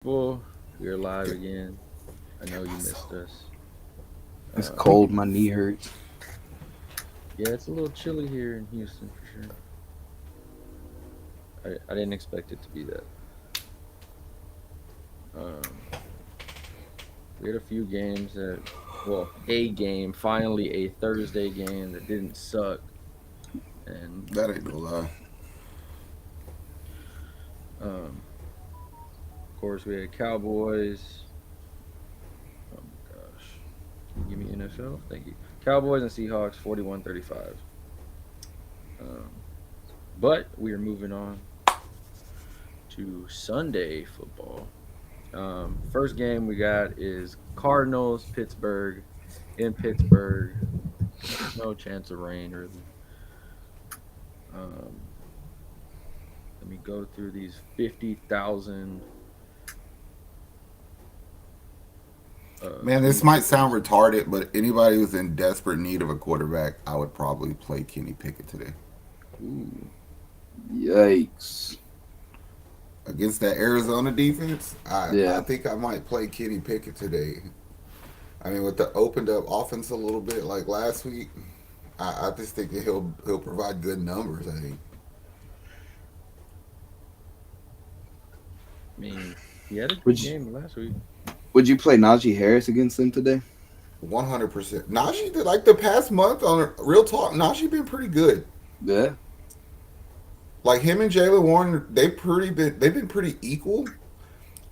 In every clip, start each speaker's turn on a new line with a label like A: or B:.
A: Well, we're live again. I know you missed us.
B: It's
A: Uh,
B: cold. My knee hurts.
A: yeah, it's a little chilly here in Houston for sure. I didn't expect it to be that. Um, we had a few games that, well, a game, finally a Thursday game that didn't suck. And,
C: That ain't no lie.
A: of course, we had Cowboys. Oh my gosh. Can you give me NFL? Thank you. Cowboys and Seahawks 41-35. Um, but we are moving on to Sunday football. First game we got is Cardinals, Pittsburgh, in Pittsburgh. No chance of rain, really. Um, Let me go through these 50,000
C: Man, this
A: Kenny
C: might sound
A: Pickett's.
C: retarded, but anybody who's in desperate need of a quarterback, I would probably play Kenny Pickett today.
A: Ooh,
B: Yikes.
C: Against that Arizona defense, I
B: Yeah.
C: think I might play Kenny Pickett today. I mean, with the opened up offense a little bit like last week, I just think that he'll provide good numbers. I think
A: I mean, he had a
B: Would
A: good
B: you,
A: game last week.
B: would you play Najee Harris against them today?
C: 100%. Najee, like the past month on Real Talk, Najee been pretty good.
B: Yeah.
C: Like him and Jalen Warren, they've been pretty equal.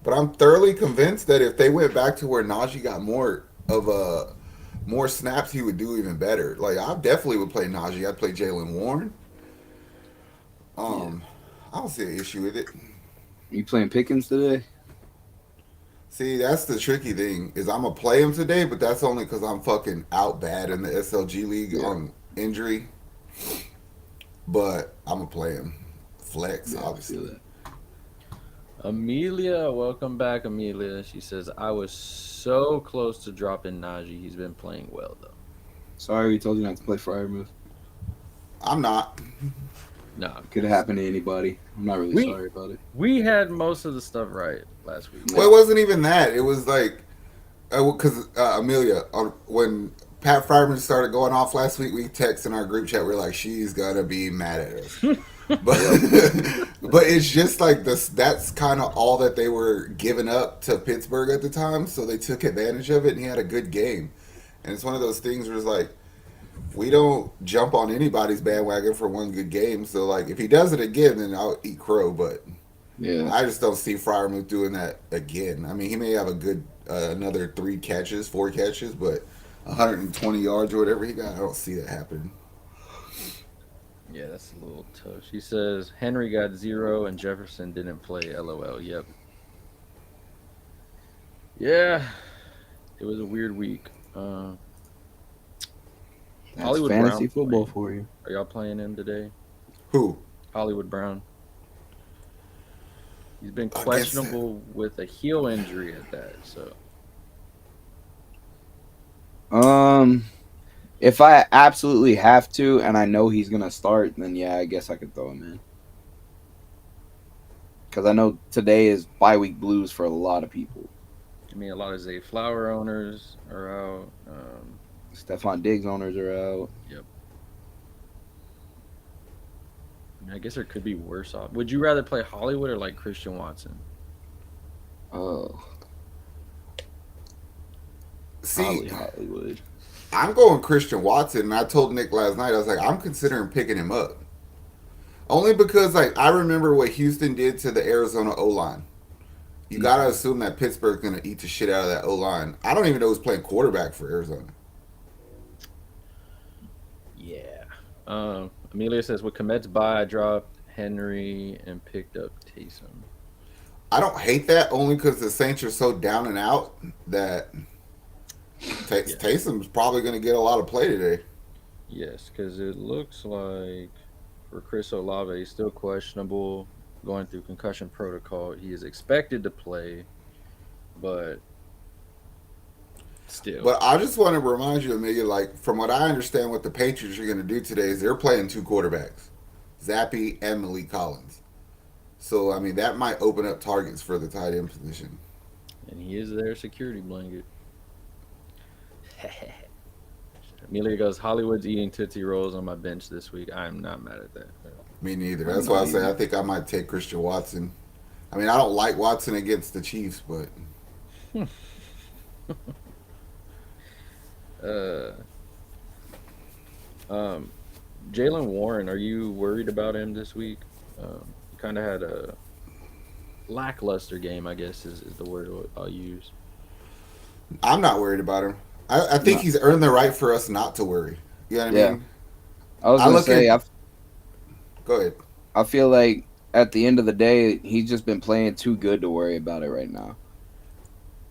C: But I'm thoroughly convinced that if they went back to where Najee got more snaps, he would do even better. Like I definitely would play Najee. I'd play Jalen Warren.
B: Yeah.
C: Um, I don't see an issue with it.
B: You playing Pickens today?
C: See, that's the tricky thing is I'm gonna play him today, but that's only because I'm fucking out bad in the SLG league
B: Yeah.
C: on injury. But I'm gonna play him flex,
B: Yeah, I feel
C: obviously.
B: that.
A: Amelia, welcome back, Amelia. She says, I was so close to dropping Najee. He's been playing well, though.
B: Sorry we told you not to play Fryermuth.
C: I'm not.
A: Nah,
B: Could have happened to anybody. I'm not really
A: we
B: sorry about it.
A: we had most of the stuff right last week.
C: Well,
B: Yeah.
C: it wasn't even that. It was like because Amelia, when Pat Fryerman started going off last week, we text in our group chat. We're like, she's gonna be mad at us, but
B: Yep.
C: but it's just like this. That's kind of all that they were giving up to Pittsburgh at the time, so they took advantage of it, and he had a good game. And it's one of those things where it's like we don't jump on anybody's bandwagon for one good game. So like if he does it again, then I'll eat crow. But
B: Yeah.
C: I just don't see Fryermuth doing that again. I mean, he may have a good another 3 catches, 4 catches, but 120 yards or whatever he got, I don't see that happening.
A: Yeah, that's a little tough. She says Henry got 0 and Jefferson didn't play. LOL. Yep. Yeah, it was a weird week.
B: That's
A: Hollywood
B: fantasy
A: Brown's
B: football
A: playing.
B: for you.
A: Are y'all playing him today?
C: Who
A: Hollywood Brown. He's been
C: against?
A: questionable with a heel injury at that. So
B: Um, if I absolutely have to and I know he's gonna start, then yeah, I guess I could throw him in. Because I know today is bye week blues for a lot of people.
A: I mean, a lot of Zay Flower owners are out.
B: Stephon Diggs owners are out.
A: Yep. I mean, I guess there could be worse off. Would you rather play Hollywood or like Christian Watson?
B: Oh,
C: See,
B: probably Hollywood.
C: I'm going Christian Watson, and I told Nick last night, I was like, I'm considering picking him up. Only because like I remember what Houston did to the Arizona O line. You gotta assume that Pittsburgh's gonna eat the shit out of that O line. I don't even know who's playing quarterback for Arizona.
A: Yeah. Amelia says with Komet's buy, I dropped Henry and picked up Taysom.
C: I don't hate that only because the Saints are so down and out that
A: Yeah.
C: Taysom's probably going to get a lot of play today.
A: Yes, because it looks like for Chris Olave, he's still questionable, going through concussion protocol. He is expected to play, but still.
C: But I just want to remind you, Amelia, like from what I understand, what the Patriots are going to do today is they're playing 2 quarterbacks, Zappy and Malik Collins. So I mean that might open up targets for the tight end position.
A: And he is their security blanket. Amelia goes, Hollywood's eating Tootsie Rolls on my bench this week. I'm not mad at that.
C: Me neither.
B: I'm
C: That's why
B: not
C: I say
B: even.
C: I think I might take Christian Watson. I mean I don't like Watson against the Chiefs, but
A: Uh, um, Jalen Warren, are you worried about him this week? Kind of had a lackluster game, I guess is the word I'll use.
C: I'm not worried about him. I think
B: No,
C: he's earned the right for us not to worry. You know what I
B: yeah,
C: mean?
B: I was
C: I
B: gonna
C: look at.
B: say
C: Go ahead.
B: I feel like at the end of the day, he's just been playing too good to worry about it right now.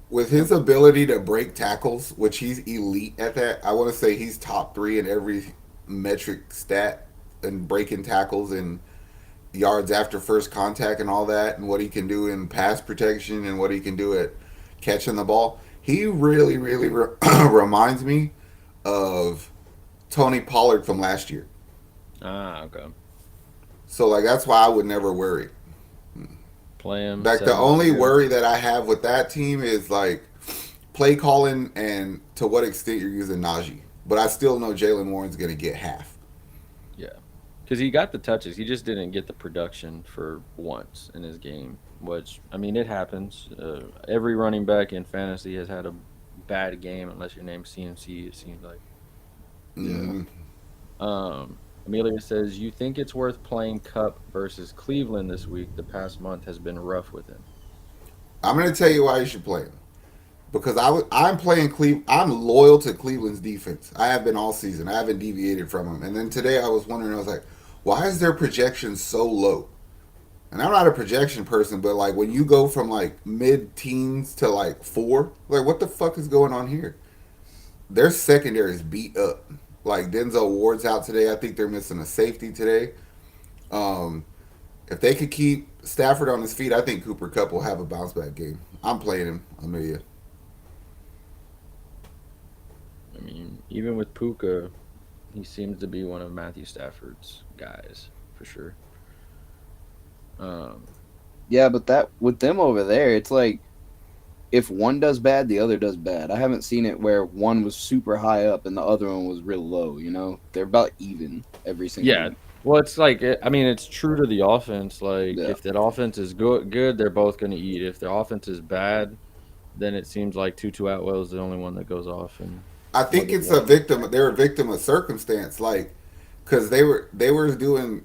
C: With his ability to break tackles, which he's elite at that, I want to say he's top three in every metric stat and breaking tackles and yards after first contact and all that, and what he can do in pass protection and what he can do at catching the ball. He really, really reminds me of Tony Pollard from last year.
A: Ah, okay.
C: So like that's why I would never worry.
A: Play him,
C: Like
A: set
C: the
A: him, let
C: only
A: him go.
C: worry that I have with that team is like play calling and to what extent you're using Najee. But I still know Jalen Warren's going to get half.
A: Yeah. Because he got the touches. He just didn't get the production for once in his game, which, I mean, it happens. Every running back in fantasy has had a bad game, unless your name's CMC, it seems like.
B: Yeah.
C: Mm,
A: Amelia says, you think it's worth playing Cup versus Cleveland this week? The past month has been rough with him.
C: I'm going to tell you why you should play him. Because I'm playing Cleveland. I'm loyal to Cleveland's defense. I have been all season. I haven't deviated from them. And then today I was wondering, I was like, why is their projection so low? And I'm not a projection person, but like when you go from like mid teens to like four, like what the fuck is going on here? Their secondary is beat up. Like Denzel Ward's out today. I think they're missing a safety today. Um, if they could keep Stafford on his feet, I think Cooper Cup will have a bounce back game. I'm playing him, Amelia.
A: I mean, even with Puka, he seems to be one of Matthew Stafford's guys, for sure. Um,
B: Yeah, but that with them over there, it's like if one does bad, the other does bad. I haven't seen it where one was super high up and the other one was real low. You know, they're about even every single
A: Yeah.
B: week.
A: Well, it's like I mean, it's true to the offense. Like
B: Yeah,
A: if that offense is good, they're both going to eat. If the offense is bad, then it seems like Tutu Atwell is the only one that goes off and
C: I think
A: muggers
C: it's a
A: one.
C: victim. They're a victim of circumstance, like because they were doing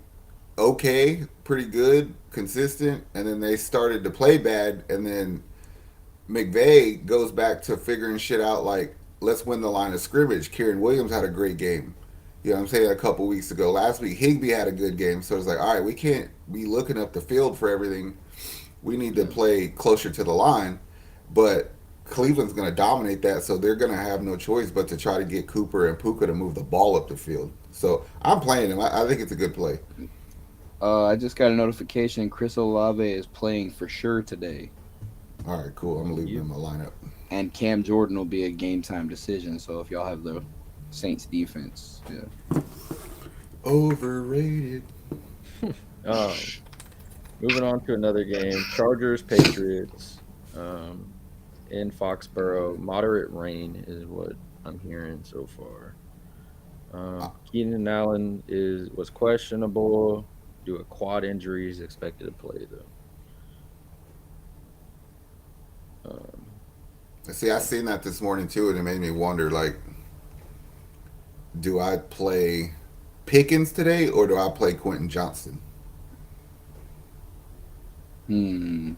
C: okay, pretty good, consistent, and then they started to play bad, and then McVay goes back to figuring shit out. Like let's win the line of scrimmage. Kieran Williams had a great game. You know what I'm saying? A couple weeks ago, last week Higbee had a good game. So it's like, all right, we can't be looking up the field for everything. We need to
B: yeah.
C: play closer to the line, but Cleveland's going to dominate that, so they're going to have no choice but to try to get Cooper and Puka to move the ball up the field. So I'm playing him. I think it's a good play.
B: I just got a notification. Chris Olave is playing for sure today,
C: All right, cool. I'm leaving
A: You
C: him in my lineup.
B: and Cam Jordan will be a game time decision. So if y'all have the Saints defense, yeah,
C: Overrated.
A: um, moving on to another game, Chargers Patriots in Foxborough. Moderate rain is what I'm hearing so far. Keenan Allen was questionable due to a quad injury. He's expected to play though.
C: See, I seen that this morning too, and it made me wonder. Like, do I play Pickens today or do I play Quentin Johnston?
B: hmm.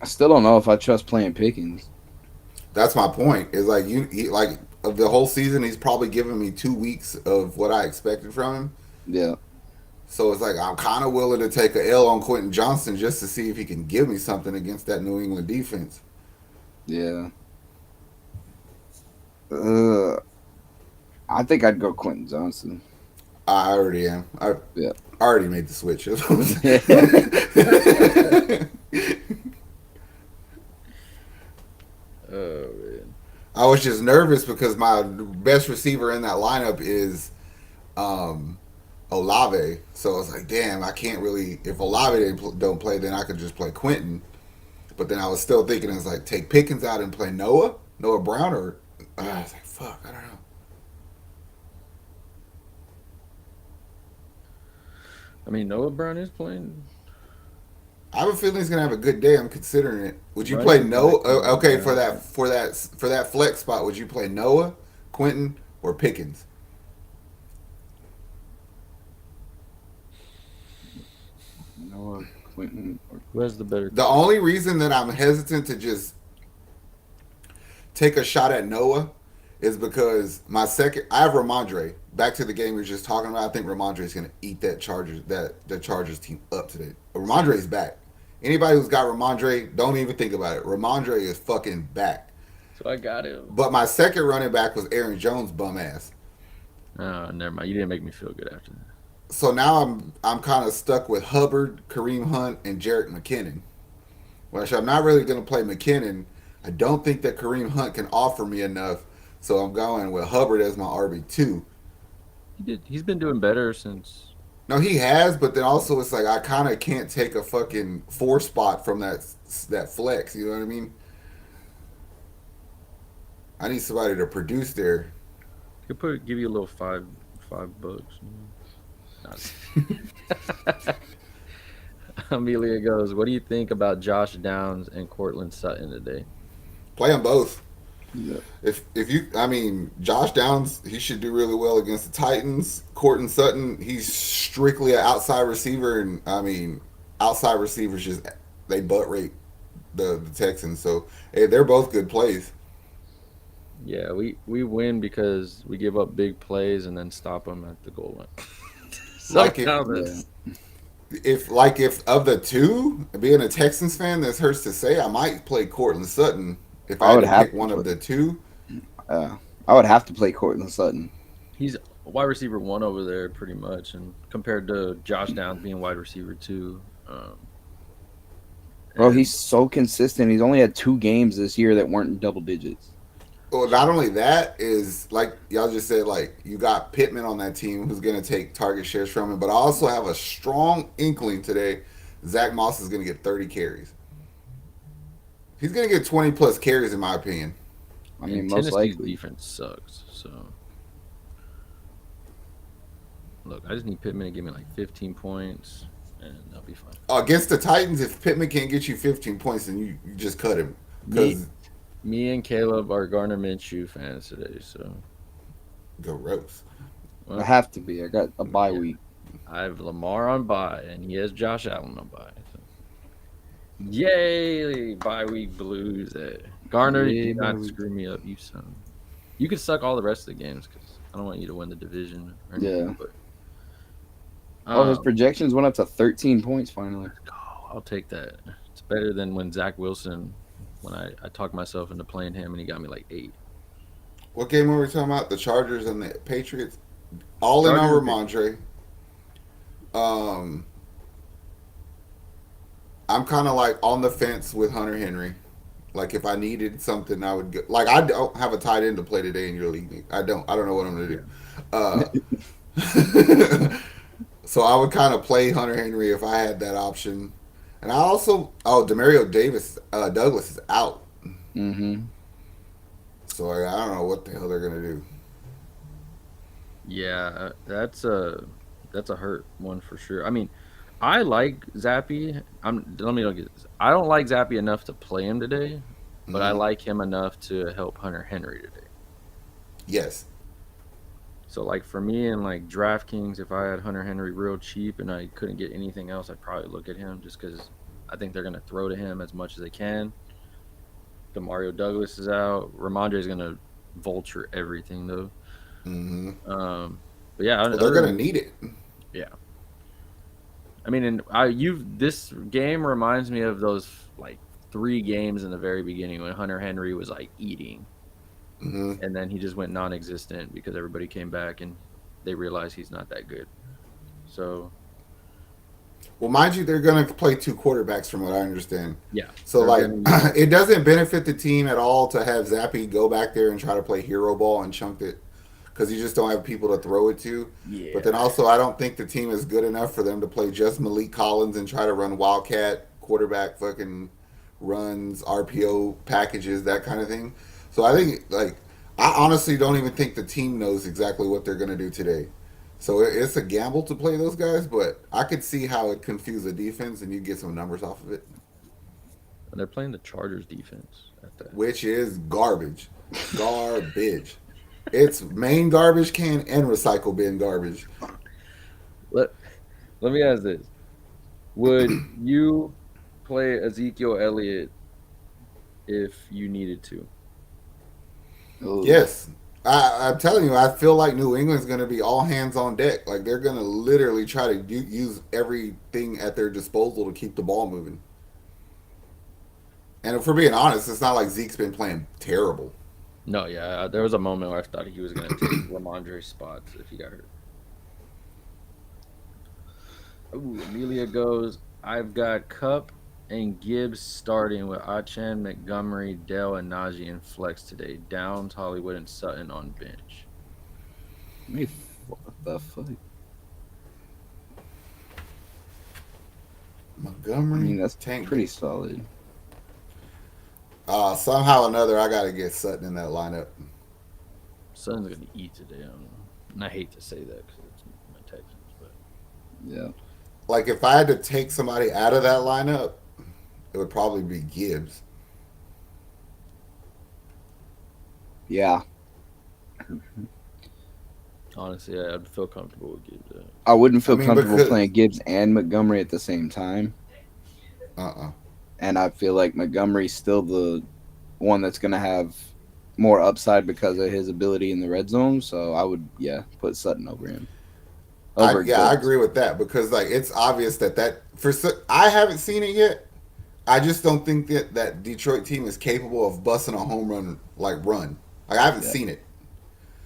B: I still don't know if I trust playing Pickens.
C: That's my point. Is like like of the whole season, he's probably given me 2 weeks of what I expected from him.
B: Yeah,
C: So it's like I'm kind of willing to take a L on Quentin Johnston just to see if he can give me something against that New England defense.
B: yeah. Uh, I think I'd go Quentin Johnson.
C: I already am. I
B: Yeah.
C: already made the switch.
A: Oh man.
C: I was just nervous because my best receiver in that lineup is Olave. So I was like, damn, I can't really. If Olave don't play, then I could just play Quentin. But then I was still thinking, it's like take Pickens out and play Noah Brown, or I was like, fuck, I don't know.
A: I mean, Noah Brown is playing.
C: I have a feeling he's gonna have a good day. I'm considering it. Would you
A: Right.
C: play Noah? Okay, for that flex spot, would you play Noah, Quentin, or Pickens?
B: Noah, Quentin, or
A: Who has the better?
C: The only reason that I'm hesitant to just take a shot at Noah is because I have Ramondre. Back to the game we were just talking about. I think Ramondre is going to eat the Chargers team up today. Ramondre is back. Anybody who's got Ramondre, don't even think about it. Ramondre is fucking back.
A: So I got him.
C: But my second running back was Aaron Jones, bum ass.
A: Oh, never mind. You didn't make me feel good after that.
C: So now I'm kind of stuck with Hubbard, Kareem Hunt, and Jarrett McKinnon. Which I'm not really going to play McKinnon. I don't think that Kareem Hunt can offer me enough. So I'm going with Hubbard as my RB2.
A: He's been doing better since.
C: No, he has, but then also it's like I kind of can't take a fucking 4 spot from that flex. You know what I mean? I need somebody to produce there.
A: Give you a little $5. Amelia goes, what do you think about Josh Downs and Cortland Sutton today?
C: Play them both.
B: yeah.
C: I mean, Josh Downs, he should do really well against the Titans. Cortland Sutton, he's strictly an outside receiver, and I mean, outside receivers they butt rate the Texans. So hey, they're both good plays.
A: Yeah, we win because we give up big plays and then stop them at the goal line.
C: Like it-
A: Somehow
C: If of the two, being a Texans fan, this hurts to say, I might play Cortland Sutton if I
B: would
C: had to
B: have
C: pick
B: to
C: one of
B: play-
C: the two.
B: I would have to play Cortland Sutton.
A: he's wide receiver 1 over there pretty much, and compared to Josh Downs being wide receiver 2.
B: Bro,
A: and-
B: he's so consistent. He's only had 2 games this year that weren't in double digits.
C: Well, not only that is like y'all just said, like you got Pittman on that team who's going to take target shares from him, but I also have a strong inkling today. Zach Moss is going to get 30 carries. He's going to get 20 plus carries, in my opinion.
B: I mean,
A: and
B: most
A: Tennessee's
B: likely.
A: defense sucks. So, look, I just need Pittman to give me like 15 points, and I'll be fine.
C: Against the Titans, if Pittman can't get you 15 points, then you just cut him. Because
A: Me and Caleb are Garner Minshew fans today, so
C: gross.
A: well,
B: I have to be. I got a bye week.
A: I have Lamar on bye, and he has Josh Allen on bye. So. Yay, bye week blues! Garner,
B: Yay,
A: you
B: bye
A: not
B: week.
A: screw me up, you son. You could suck all the rest of the games because I don't want you to win the division. Or anything,
B: Yeah.
A: But,
B: His projections went up to 13 points finally.
A: I'll take that. It's better than when Zach Wilson, when I talked myself into playing him and he got me like 8.
C: What game were we talking about? The Chargers and the Patriots? All in on Ramondre. I'm kind of like on the fence with Hunter Henry. Like if I needed something, I would get. Like I don't have a tight end to play today in your league. I don't know what I'm gonna do. So I would kind of play Hunter Henry if I had that option. And I also Demario Douglas is out.
B: Mm-hmm.
C: So I don't know what the hell they're gonna do.
A: Yeah, that's a hurt one for sure. I mean, I like Zappy. Let me don't get this. I don't like Zappy enough to play him today, but I
C: Mhm.
A: like him enough to help Hunter Henry today.
C: Yes.
A: So like for me in like DraftKings, if I had Hunter Henry real cheap and I couldn't get anything else, I'd probably look at him just because I think they're gonna throw to him as much as they can. Demario Douglas is out. Ramondre is gonna vulture everything though.
C: Mm-hmm.
A: But yeah,
C: Well, they're gonna need it.
A: I mean, and this game reminds me of those like 3 games in the very beginning when Hunter Henry was like eating,
C: Mm-hmm.
A: and then he just went non-existent because everybody came back and they realized he's not that good. So
C: Well, mind you, they're going to play 2 quarterbacks, from what I understand.
A: yeah,
C: So,
A: they're
C: like,
A: gonna-
C: it doesn't benefit the team at all to have Zappy go back there and try to play hero ball and chunk it. because you just don't have people to throw it to.
A: Yeah.
C: But then also, I don't think the team is good enough for them to play just Malik Collins and try to run Wildcat quarterback fucking runs, RPO packages, that kind of thing. So I think, like, I honestly don't even think the team knows exactly what they're going to do today. So it's a gamble to play those guys, but I could see how it confused the defense and you get some numbers off of it,
A: And they're playing the Chargers defense at that.
C: which is garbage. Garbage. It's main garbage can and recycle bin garbage.
A: Let Let me ask this: would you play Ezekiel Elliott if you needed to?
B: Ooh.
C: Yes. I'm telling you, I feel like New England's going to be all hands on deck. Like, they're going to literally try to use everything at their disposal to keep the ball moving. And if we're being honest, it's not like Zeke's been playing terrible.
A: No, yeah, there was a moment where I thought he was going to take Ramondre's spots if he got hurt. Ooh, Amelia goes, I've got Cup and Gibbs starting with Achan, Montgomery, Dell, and Najee in flex today. Downs, Hollywood, and Sutton on bench.
B: What the fuck?
C: Montgomery,
B: I mean, that's
C: Tank.
B: pretty solid.
C: Somehow or another, I got to get Sutton in that lineup.
A: Sutton's going to eat today. I don't know. And I hate to say that because it's my Texans, but
B: Yeah.
C: Like, if I had to take somebody out of that lineup, it would probably be Gibbs.
B: Yeah.
A: honestly, I'd feel comfortable with Gibbs.
B: I wouldn't feel comfortable
C: because
B: playing Gibbs and Montgomery at the same time. And I feel like Montgomery's still the one that's going to have more upside because of his ability in the red zone. So I would, put Sutton over him.
C: I
B: Gibbs.
C: agree with that because, like, it's obvious I haven't seen it yet. I just don't think that Detroit team is capable of busting a home run run. Like, I haven't seen it.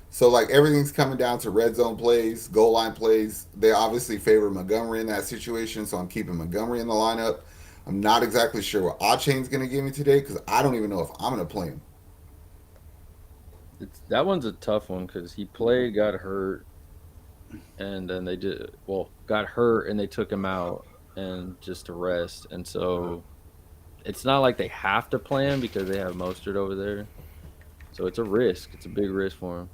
C: So, like, everything's coming down to red zone plays, goal line plays. They obviously favor Montgomery in that situation, so I'm keeping Montgomery in the lineup. I'm not exactly sure what Achane's going to give me today because I don't even know if I'm going to play him.
A: That one's a tough one because he got hurt, and then got hurt and they took him out and just to rest. And so it's not like they have to play him because they have Mostert over there. So it's a risk. It's a big risk for him.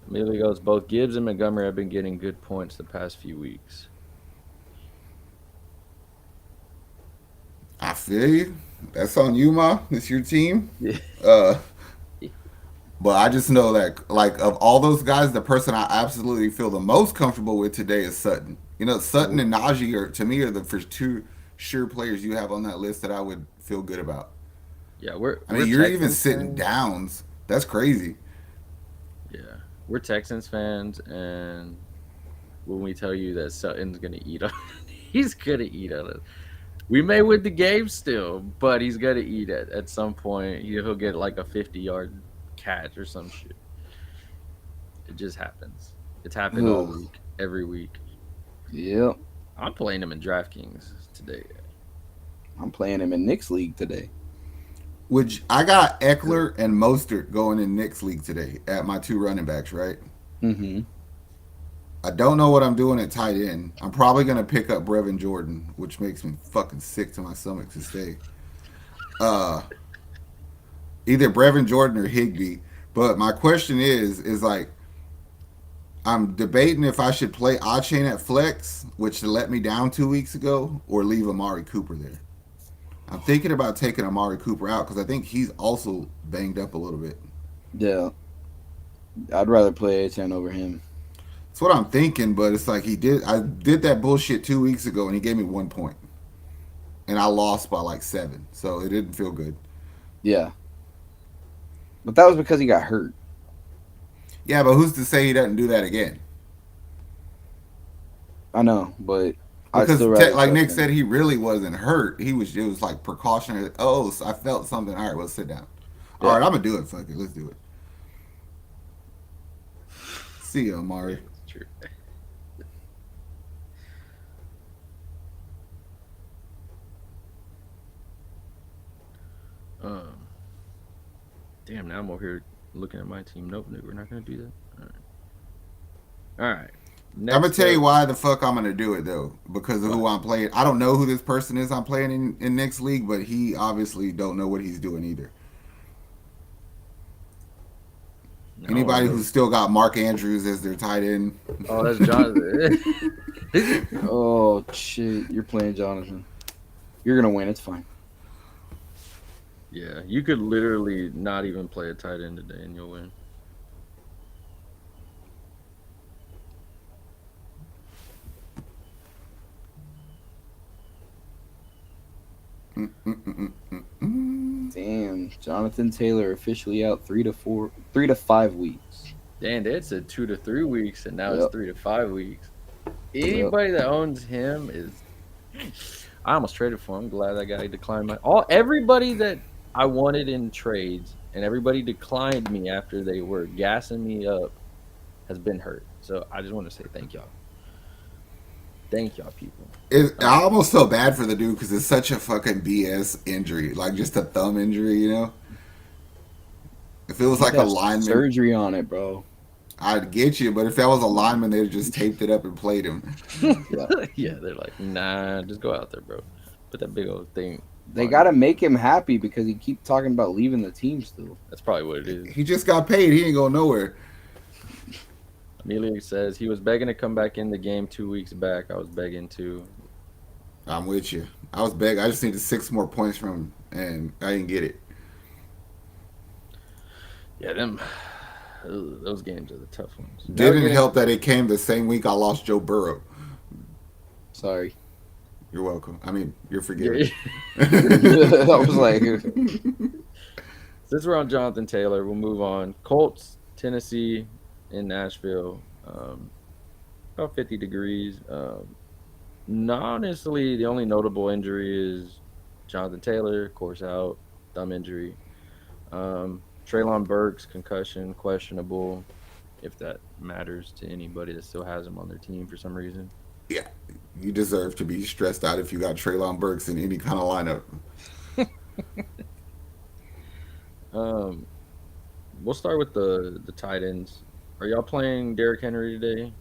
A: Immediately goes, both Gibbs and Montgomery have been getting good points the past few weeks.
C: I feel you. That's on you, Ma. It's your team.
A: Yeah.
C: But I just know that, like, of all those guys, the person I absolutely feel the most comfortable with today is Sutton. You know, Sutton and Najee to me are the first two sure players you have on that list that I would feel good about.
A: Yeah,
C: you're even sitting Downs. That's crazy.
A: Yeah, we're Texans fans, and when we tell you that Sutton's gonna eat on, he's gonna eat on it. We may win the game still, but he's gonna eat it at some point. He'll get like a 50-yard catch or some shit. It just happens. It's happened all week, every week.
B: Yep.
A: I'm playing him in DraftKings today.
B: I'm playing him in Nick's league today.
C: I got Eckler and Mostert going in Nick's league today at my two running backs, right?
B: Mm-hmm.
C: I don't know what I'm doing at tight end. I'm probably going to pick up Brevin Jordan, which makes me fucking sick to my stomach to stay. Either Brevin Jordan or Higbee. But my question is like, I'm debating if I should play Achane at flex, which let me down 2 weeks ago, or leave Amari Cooper there. I'm thinking about taking Amari Cooper out because I think he's also banged up a little bit.
B: Yeah. I'd rather play A10 over him.
C: That's what I'm thinking, but it's like I did that bullshit 2 weeks ago and he gave me 1 point. And I lost by like 7. So it didn't feel good.
B: Yeah. But that was because he got hurt.
C: Yeah, but who's to say he doesn't do that again?
B: I know, but
C: because like Nick said, he really wasn't hurt. It was like precautionary. Oh, so I felt something. All right, well, sit down. Yeah. All right, I'm gonna do it. Fuck it, let's do it. See you, Amari.
A: True. Damn, now I'm over here Looking at my team. Nope, we're not going to do that. All right.
C: I'm gonna
A: Next
C: tell you
A: up.
C: why the fuck I'm gonna do it though, because of
A: What?
C: who I'm playing. I don't know who this person is I'm playing in next league, but he obviously don't know what he's doing either.
A: No, I
C: Anybody
A: know.
C: who's still got Mark Andrews as their tight end,
A: Oh, that's Jonathan.
B: Oh shit! You're playing Jonathan. You're gonna win. It's fine.
A: Yeah, you could literally not even play a tight end today and you'll win.
B: Damn, Jonathan Taylor officially out 3 to 5 weeks.
A: Dan, it said 2 to 3 weeks, and now it's
B: Yep.
A: 3 to 5 weeks.
B: Yep.
A: Anybody that owns him is. I almost traded for him. Glad that guy declined my. Everybody that I wanted in trades and everybody declined me after they were gassing me up has been hurt. So I just want to say thank y'all. Thank y'all, people.
C: I almost felt bad for the dude because it's such a fucking BS injury, like just a thumb injury, you know. If it was
B: He'd
C: like a
B: have
C: lineman,
B: surgery on it, bro.
C: I'd get you, but if that was a lineman, they'd just taped it up and played him.
B: Yeah.
A: Yeah, they're like, nah, just go out there, bro. Put that big old thing.
B: They
A: on
B: got to
A: you.
B: make him happy because he keep talking about leaving the team still.
A: That's probably what it is.
C: He just got paid. He ain't going nowhere.
A: Amelia says he was begging to come back in the game 2 weeks back. I was begging to.
C: I'm with you. I was begging. I just needed 6 more points from him, and I didn't get it.
A: Yeah, those games are the tough ones. Now we're
C: Didn't
A: getting
C: help that it came the same week I lost Joe Burrow.
B: Sorry.
C: You're welcome. I mean, you're
A: yeah.
C: forgiven.
B: I was like,
A: Since we're on Jonathan Taylor, we'll move on. Colts, Tennessee, in Nashville. About 50 degrees. Honestly, the only notable injury is Jonathan Taylor, of course, out, thumb injury. Traylon Burks, concussion, questionable, if that matters to anybody that still has him on their team for some reason.
C: Yeah, you deserve to be stressed out if you got Traylon Burks in any kind of lineup.
A: Um, we'll start with the tight ends. Are y'all playing Derrick Henry today?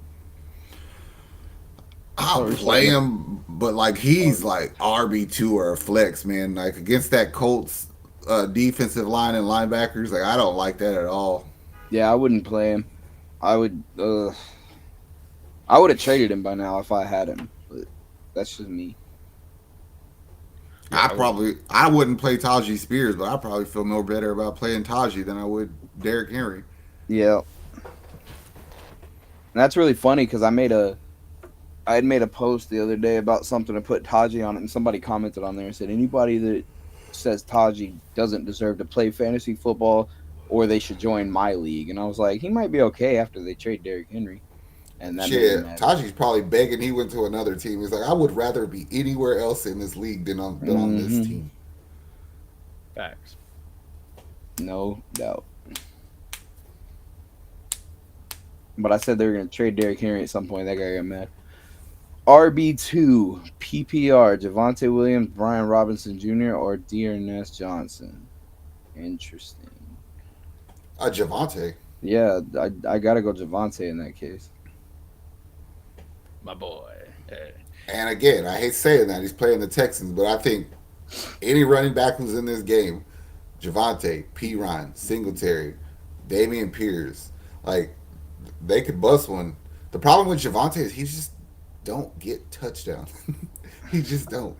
C: I'll
B: oh, you're
C: play
B: starting
C: him, but like he's like RB2 or a flex, man. Like against that Colts defensive line and linebackers, like I don't like that at all.
B: yeah, I wouldn't play him. I would. I would have traded him by now if I had him. But that's just me.
A: Yeah,
C: I wouldn't play Tajee Spears, but I probably feel more better about playing Tajee than I would Derrick Henry.
B: Yeah, and that's really funny because I had made a post the other day about something to put Taji on it, and somebody commented on there and said anybody that says Taji doesn't deserve to play fantasy football or they should join my league. And I was like, he might be okay after they trade Derrick Henry, and that made me
C: Shit,
B: mad.
C: Tajee's probably begging he went to another team. He's like, I would rather be anywhere else in this league than on this
B: Mm-hmm.
C: team.
A: facts.
B: No doubt. But I said they were going to trade Derrick Henry at some point. That guy got mad. RB2, PPR, Javonte Williams, Brian Robinson Jr., or Dearness Johnson. Interesting.
C: Javante.
B: Yeah, I got to go Javonte in that case.
A: My boy. Hey.
C: And again, I hate saying that he's playing the Texans, but I think any running back who's in this game, Javante, P. Ryan, Singletary, Damian Pierce, like they could bust one. The problem with Javante is he just don't get touchdowns. He just don't.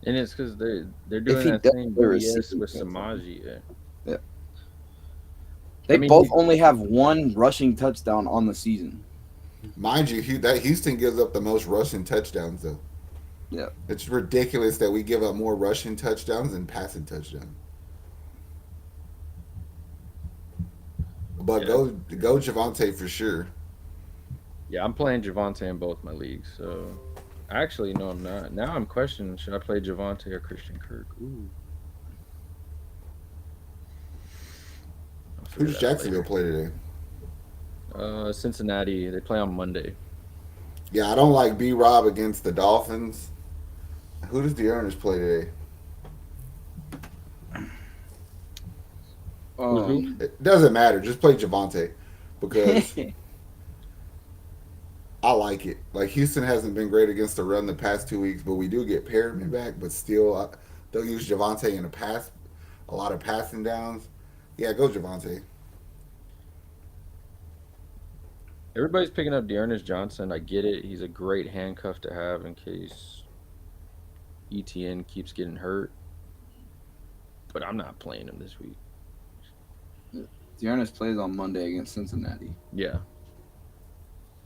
A: And it's because they're
B: If
A: doing
B: he
A: that
B: does,
A: same
B: they're
A: BS
B: receiving.
A: with Samaji. Yeah.
B: Yeah.
A: I
B: They
A: mean,
B: both only have one rushing touchdown on the season.
C: Mind you, that Houston gives up the most rushing touchdowns though.
B: Yeah.
C: It's ridiculous that we give up more rushing touchdowns than passing touchdowns. But
A: Yeah.
C: go Javante for sure.
A: Yeah, I'm playing Javante in both my leagues. So actually, no, I'm not. Now I'm questioning: should I play Javante or Christian Kirk? Ooh, I'll
C: Who
A: figure
C: does
A: that out
C: Jacksonville
A: later.
C: play today?
A: Cincinnati. They play on Monday.
C: Yeah, I don't like B Rob against the Dolphins. Who does the Earners play today?
A: Who's who?
C: It doesn't matter. Just play Javante because I like it. Like Houston hasn't been great against the run the past 2 weeks, but we do get Perriman back. But still, they'll use Javante in the pass, a lot of passing downs. Yeah, go Javante.
A: Everybody's picking up Dearness Johnson. I get it. He's a great handcuff to have in case ETN keeps getting hurt. But I'm not playing him this week.
B: Dearness plays on Monday against Cincinnati,
A: Yeah.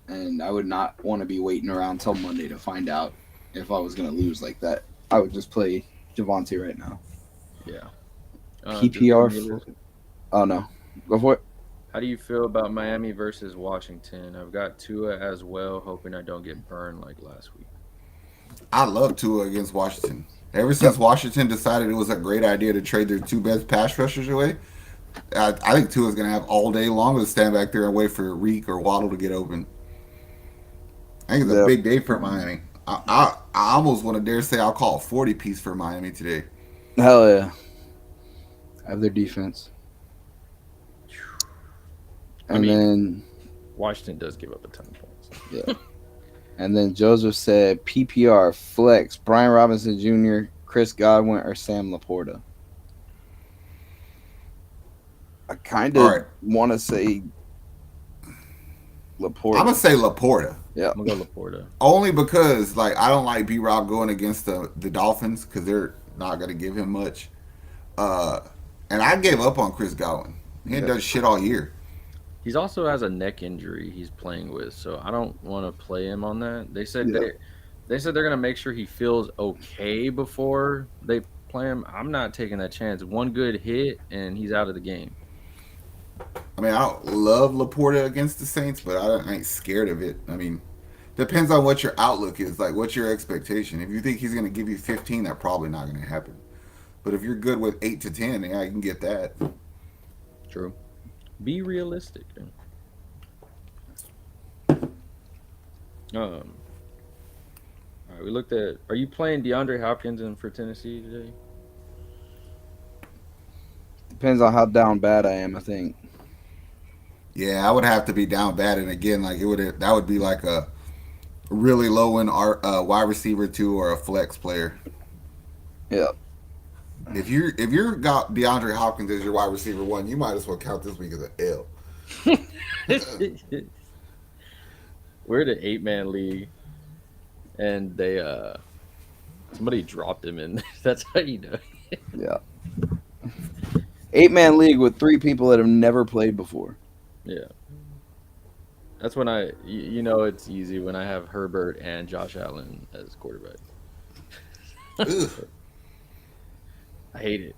B: and I would not want to be waiting around till Monday to find out if I was going to lose like that. I would just play Javante right now.
A: Yeah.
B: PPR. Oh no, go for it.
A: How do you feel about Miami versus Washington? I've got Tua as well, hoping I don't get burned like last week.
C: I love Tua against Washington. Ever since Washington decided it was a great idea to trade their two best pass rushers away, I think Tua's going to have all day long to stand back there and wait for Reek or Waddle to get open. I think it's a big day for Miami. I almost want to dare say I'll call a 40-piece for Miami today.
B: Hell yeah. Have their defense. And then
A: Washington does give up a ton of points.
B: Yeah. And then Joseph said PPR, flex, Brian Robinson Jr., Chris Godwin, or Sam Laporta. I kind of want to say Laporta.
C: I'm going to say Laporta.
B: Yeah.
A: I'm going to go Laporta.
C: Only because I don't like B-Rob going against the Dolphins because they're not going to give him much. And I gave up on Chris Godwin. He ain't done shit all year.
A: He's also has a neck injury he's playing with, so I don't want to play him on that. They said they said they're gonna make sure he feels okay before they play him. I'm not taking that chance. One good hit and he's out of the game.
C: I mean, I don't love Laporta against the Saints, but I ain't scared of it. I mean, depends on what your outlook is. Like, what's your expectation? If you think he's gonna give you 15, that's probably not gonna happen. But if you're good with 8 to 10, yeah, you can get that.
A: True. Be realistic. All right, we looked at. Are you playing DeAndre Hopkins for Tennessee today?
B: Depends on how down bad I am, I think.
C: Yeah, I would have to be down bad, and again, that would be like a really low end wide receiver 2 or a flex player.
B: Yeah.
C: If you're got DeAndre Hopkins as your wide receiver 1, you might as well count this week as an L.
A: We're in an 8-man league, and they somebody dropped him in. That's how you know.
B: Yeah. 8-man league with 3 people that have never played before.
A: Yeah. That's when it's easy when I have Herbert and Josh Allen as quarterback. I hate it.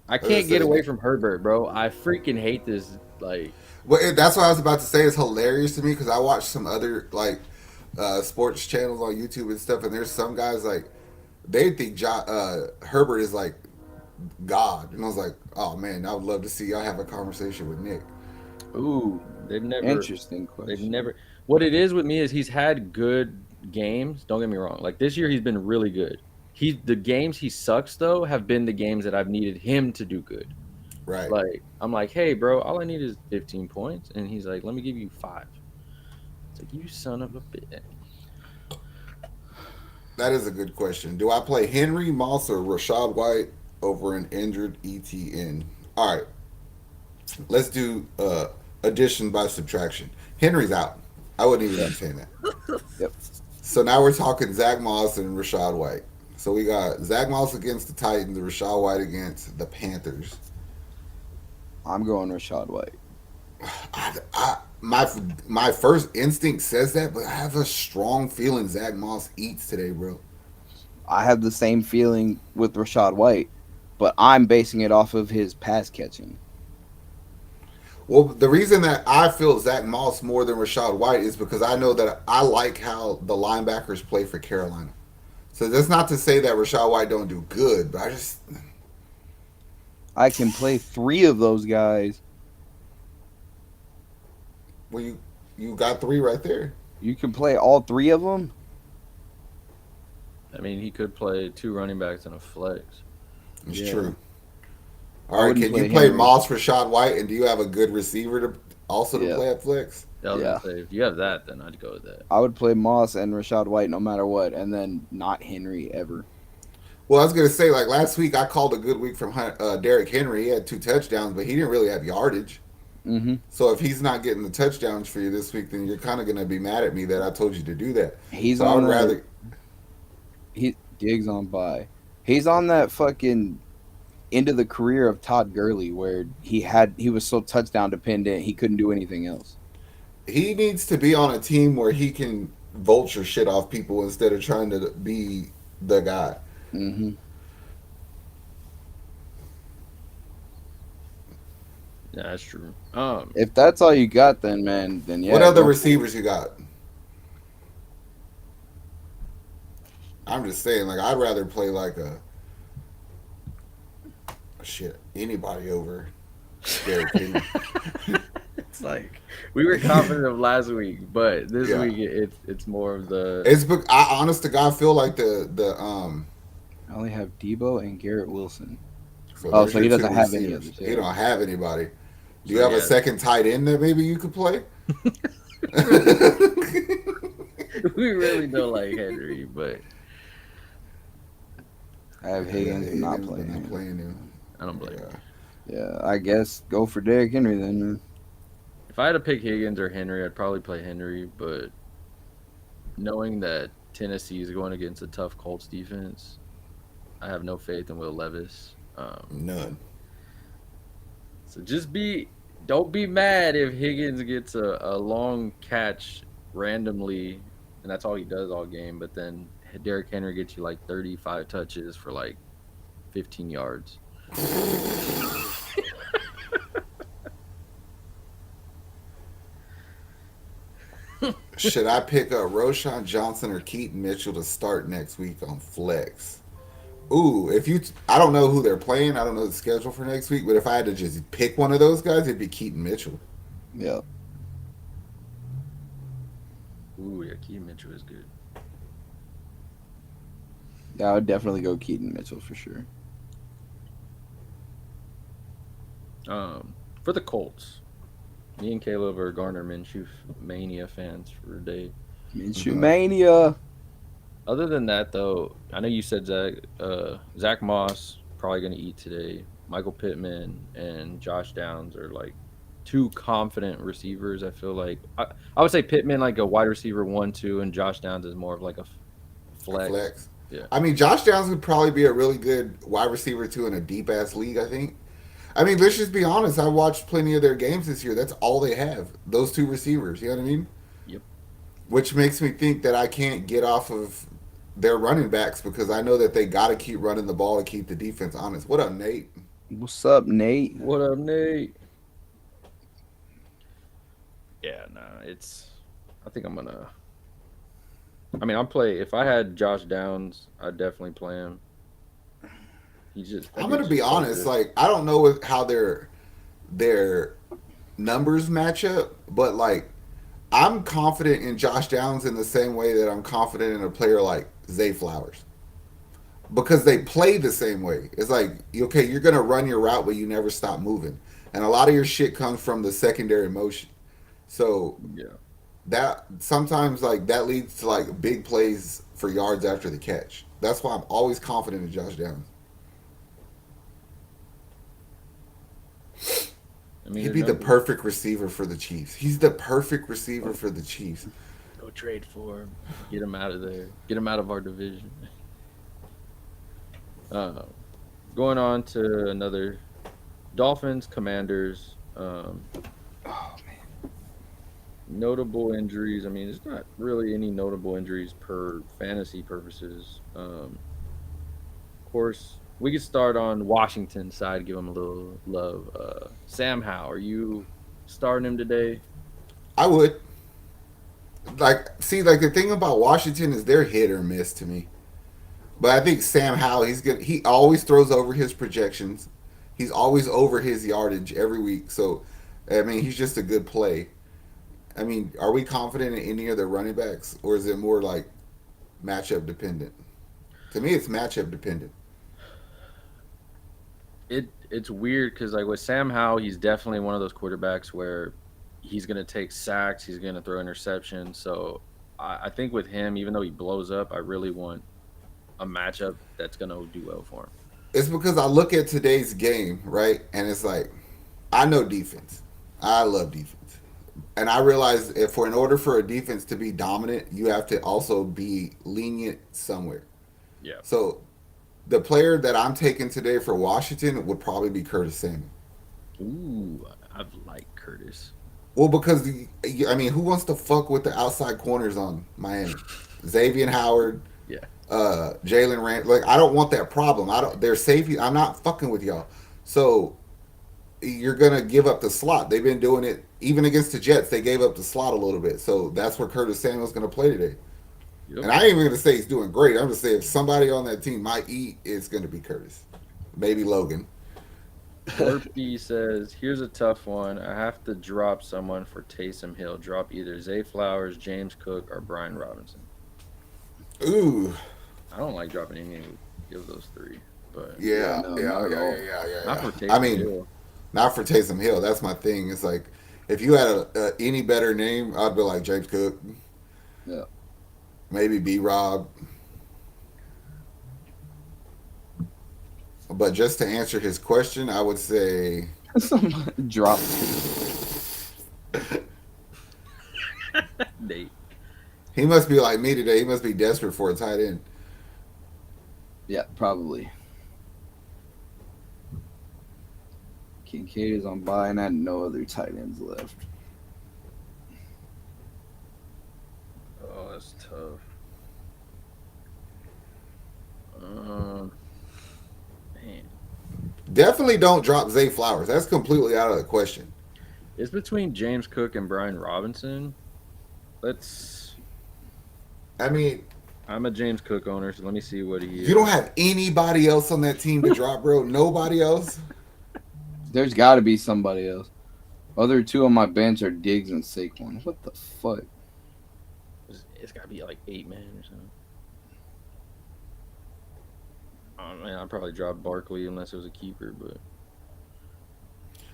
A: I can't get away from Herbert, bro. I freaking hate this.
C: Well, that's what I was about to say. It's hilarious to me because I watch some other sports channels on YouTube and stuff, and there's some guys they think Herbert is like God, and I was like, oh man, I would love to see y'all have a conversation with Nick.
B: Ooh,
A: they've never.
B: Interesting question.
A: They've never. What it is with me is he's had good games. Don't get me wrong. Like this year, he's been really good. The games he sucks though have been the games that I've needed him to do good.
C: Right.
A: Like I'm like, hey, bro, all I need is 15 points, and he's like, let me give you 5. It's like, you son of a bitch.
C: That is a good question. Do I play Henry, Moss, or Rashad White over an injured ETN? All right. Let's do addition by subtraction. Henry's out. I wouldn't even entertain that.
B: Yep.
C: So now we're talking Zach Moss and Rashad White. So we got Zach Moss against the Titans, Rashad White against the Panthers.
B: I'm going Rashad White.
C: My first instinct says that, but I have a strong feeling Zach Moss eats today, bro.
B: I have the same feeling with Rashad White, but I'm basing it off of his pass catching.
C: Well, the reason that I feel Zach Moss more than Rashad White is because I know that I like how the linebackers play for Carolina. So that's not to say that Rashad White don't do good, but
B: I can play 3 of those guys.
C: Well, you got 3 right there.
B: You can play all 3 of them?
A: I mean, he could play 2 running backs and a flex.
C: It's true. All
B: I
C: right,
B: wouldn't
C: can you
B: play
C: play
B: Henry.
C: Moss, Rashad White, and do you have a good receiver to also to
B: Yeah,
C: play at flex?
A: I was
B: yeah.
A: gonna say if you have that, then I'd go with that.
B: I would play Moss and Rashad White no matter what, and then not Henry ever.
C: Well, I was gonna say like last week I called a good week from Derrick Henry. He had 2 touchdowns, but he didn't really have yardage.
B: Mm-hmm.
C: So if he's not getting the touchdowns for you this week, then you're kind of gonna be mad at me that I told you to do that.
B: He's
C: So I
B: on
C: would
B: that.
C: rather.
B: He digs on by. He's on that fucking end of the career of Todd Gurley, where he was so touchdown dependent he couldn't do anything else.
C: He needs to be on a team where he can vulture shit off people instead of trying to be the guy.
B: Mm-hmm.
A: Yeah, that's true.
B: If that's all you got, then man, then
C: What
B: yeah,
C: other
B: go.
C: receivers you got? I'm just saying, like I'd rather play like a shit anybody over Derrick Henry.
A: It's like we were confident of last week, but this
C: Yeah,
A: week it's more of the
C: I honest to God feel like
B: I only have Debo and Garrett Wilson.
C: so
B: Oh,
C: there's
B: so
C: your
B: he
C: two
B: doesn't have any
C: receivers.
B: others.
C: He
B: Yeah.
C: don't have anybody. Do you
A: so
C: have a
A: yeah.
C: second tight end that maybe you could play?
A: We really don't like Henry, but
B: I have Higgins. I'm not playing
C: Not
B: him.
C: playing him.
A: I don't blame
C: Yeah.
A: him.
B: Yeah, I guess go for Derrick Henry then, man.
A: If I had to pick Higgins or Henry, I'd probably play Henry, but knowing that Tennessee is going against a tough Colts defense, I have no faith in Will Levis.
C: None.
A: So don't be mad if Higgins gets a long catch randomly, and that's all he does all game. But then Derrick Henry gets you like 35 touches for like 15 yards.
C: Should I pick up Roshan Johnson or Keaton Mitchell to start next week on flex? Ooh, I don't know who they're playing. I don't know the schedule for next week. But if I had to just pick one of those guys, it'd be Keaton Mitchell.
B: Yeah.
A: Ooh, yeah, Keaton Mitchell is good.
B: Yeah, I would definitely go Keaton Mitchell for sure.
A: For the Colts, me and Caleb are Garner Minshew mania fans for a day.
B: Minshew Mania.
A: Other than that, though, I know you said Zach Moss probably going to eat today. Michael Pittman and Josh Downs are like two confident receivers. I feel like I would say Pittman like a wide receiver 1-2, and Josh Downs is more of like a flex. Yeah.
C: I mean, Josh Downs would probably be a really good wide receiver too in a deep ass league. I think. I mean, let's just be honest. I watched plenty of their games this year. That's all they have. Those two receivers. You know what I mean?
A: Yep.
C: Which makes me think that I can't get off of their running backs because I know that they got to keep running the ball to keep the defense honest. What up, Nate?
B: What's up, Nate?
A: What up, Nate? Yeah, I think I'm gonna. I mean, if I had Josh Downs, I'd definitely play him.
C: I'm gonna be honest. Like, I don't know how their numbers match up, but like, I'm confident in Josh Downs in the same way that I'm confident in a player like Zay Flowers because they play the same way. It's like, okay, you're gonna run your route, but you never stop moving, and a lot of your shit comes from the secondary motion. So
A: Yeah.
C: that sometimes like that leads to like big plays for yards after the catch. That's why I'm always confident in Josh Downs.
A: I mean,
C: He'd be the perfect receiver for the Chiefs. He's the perfect receiver for the Chiefs.
A: Go trade for him. Get him out of there. Get him out of our division. Going on to another Dolphins, Commanders.
B: Oh man.
A: Notable injuries. I mean, there's not really any notable injuries per fantasy purposes. Of course, we could start on Washington's side, give him a little love. Sam Howell, are you starting him today?
C: I would like the thing about Washington is they're hit or miss to me. But I think Sam Howell, he's good. He always throws over his projections. He's always over his yardage every week. So, I mean, he's just a good play. I mean, are we confident in any of the running backs, or is it more like matchup dependent? To me, it's matchup dependent.
A: It's weird because like with Sam Howell, he's definitely one of those quarterbacks where he's gonna take sacks, he's gonna throw interceptions. So I think with him, even though he blows up, I really want a matchup that's gonna do well for him.
C: It's because I look at today's game, right, and it's like I know defense. I love defense, and I realize if in order for a defense to be dominant, you have to also be lenient somewhere.
A: Yeah.
C: So the player that I'm taking today for Washington would probably be Curtis Samuel.
A: Ooh, I like Curtis.
C: Well, because I mean, who wants to fuck with the outside corners on Miami? Xavier Howard,
A: Yeah.
C: Jalen Rand. Like, I don't want that problem. I don't. They're safety. I'm not fucking with y'all. So you're gonna give up the slot. They've been doing it even against the Jets. They gave up the slot a little bit. So that's where Curtis Samuel's gonna play today.
A: Yep.
C: And I ain't even gonna say he's doing great. I'm just saying if somebody on that team might eat, it's gonna be Curtis. Maybe Logan.
A: Burpee says, "Here's a tough one. I have to drop someone for Taysom Hill. Drop either Zay Flowers, James Cook, or Brian Robinson."
C: Ooh.
A: I don't like dropping any of those three, but
C: Yeah,
B: no,
C: yeah,
B: not at all.
C: yeah.
A: not for Taysom
C: I mean,
A: Hill.
C: not for Taysom Hill. That's my thing. It's like if you had any better name, I'd be like James Cook,
B: Yeah.
C: maybe B Rob. But just to answer his question, I would say
B: Drop.
A: Nate.
C: he must be like me today. He must be desperate for a tight end.
B: Yeah, probably. Kincaid is on bye and I had no other tight ends left.
A: Oh, that's tough. Man,
C: Definitely don't drop Zay Flowers. That's completely out of the question.
A: it's between James Cook and Brian Robinson.
C: I mean,
A: I'm a James Cook owner, so let me see what he.
C: you don't have anybody else on that team to drop, bro. Nobody else.
B: There's got to be somebody else. Other two on my bench are Diggs and Saquon. What the fuck?
A: It's got to be like 8 man or something. Oh man, I'd probably drop Barkley unless it was a keeper, but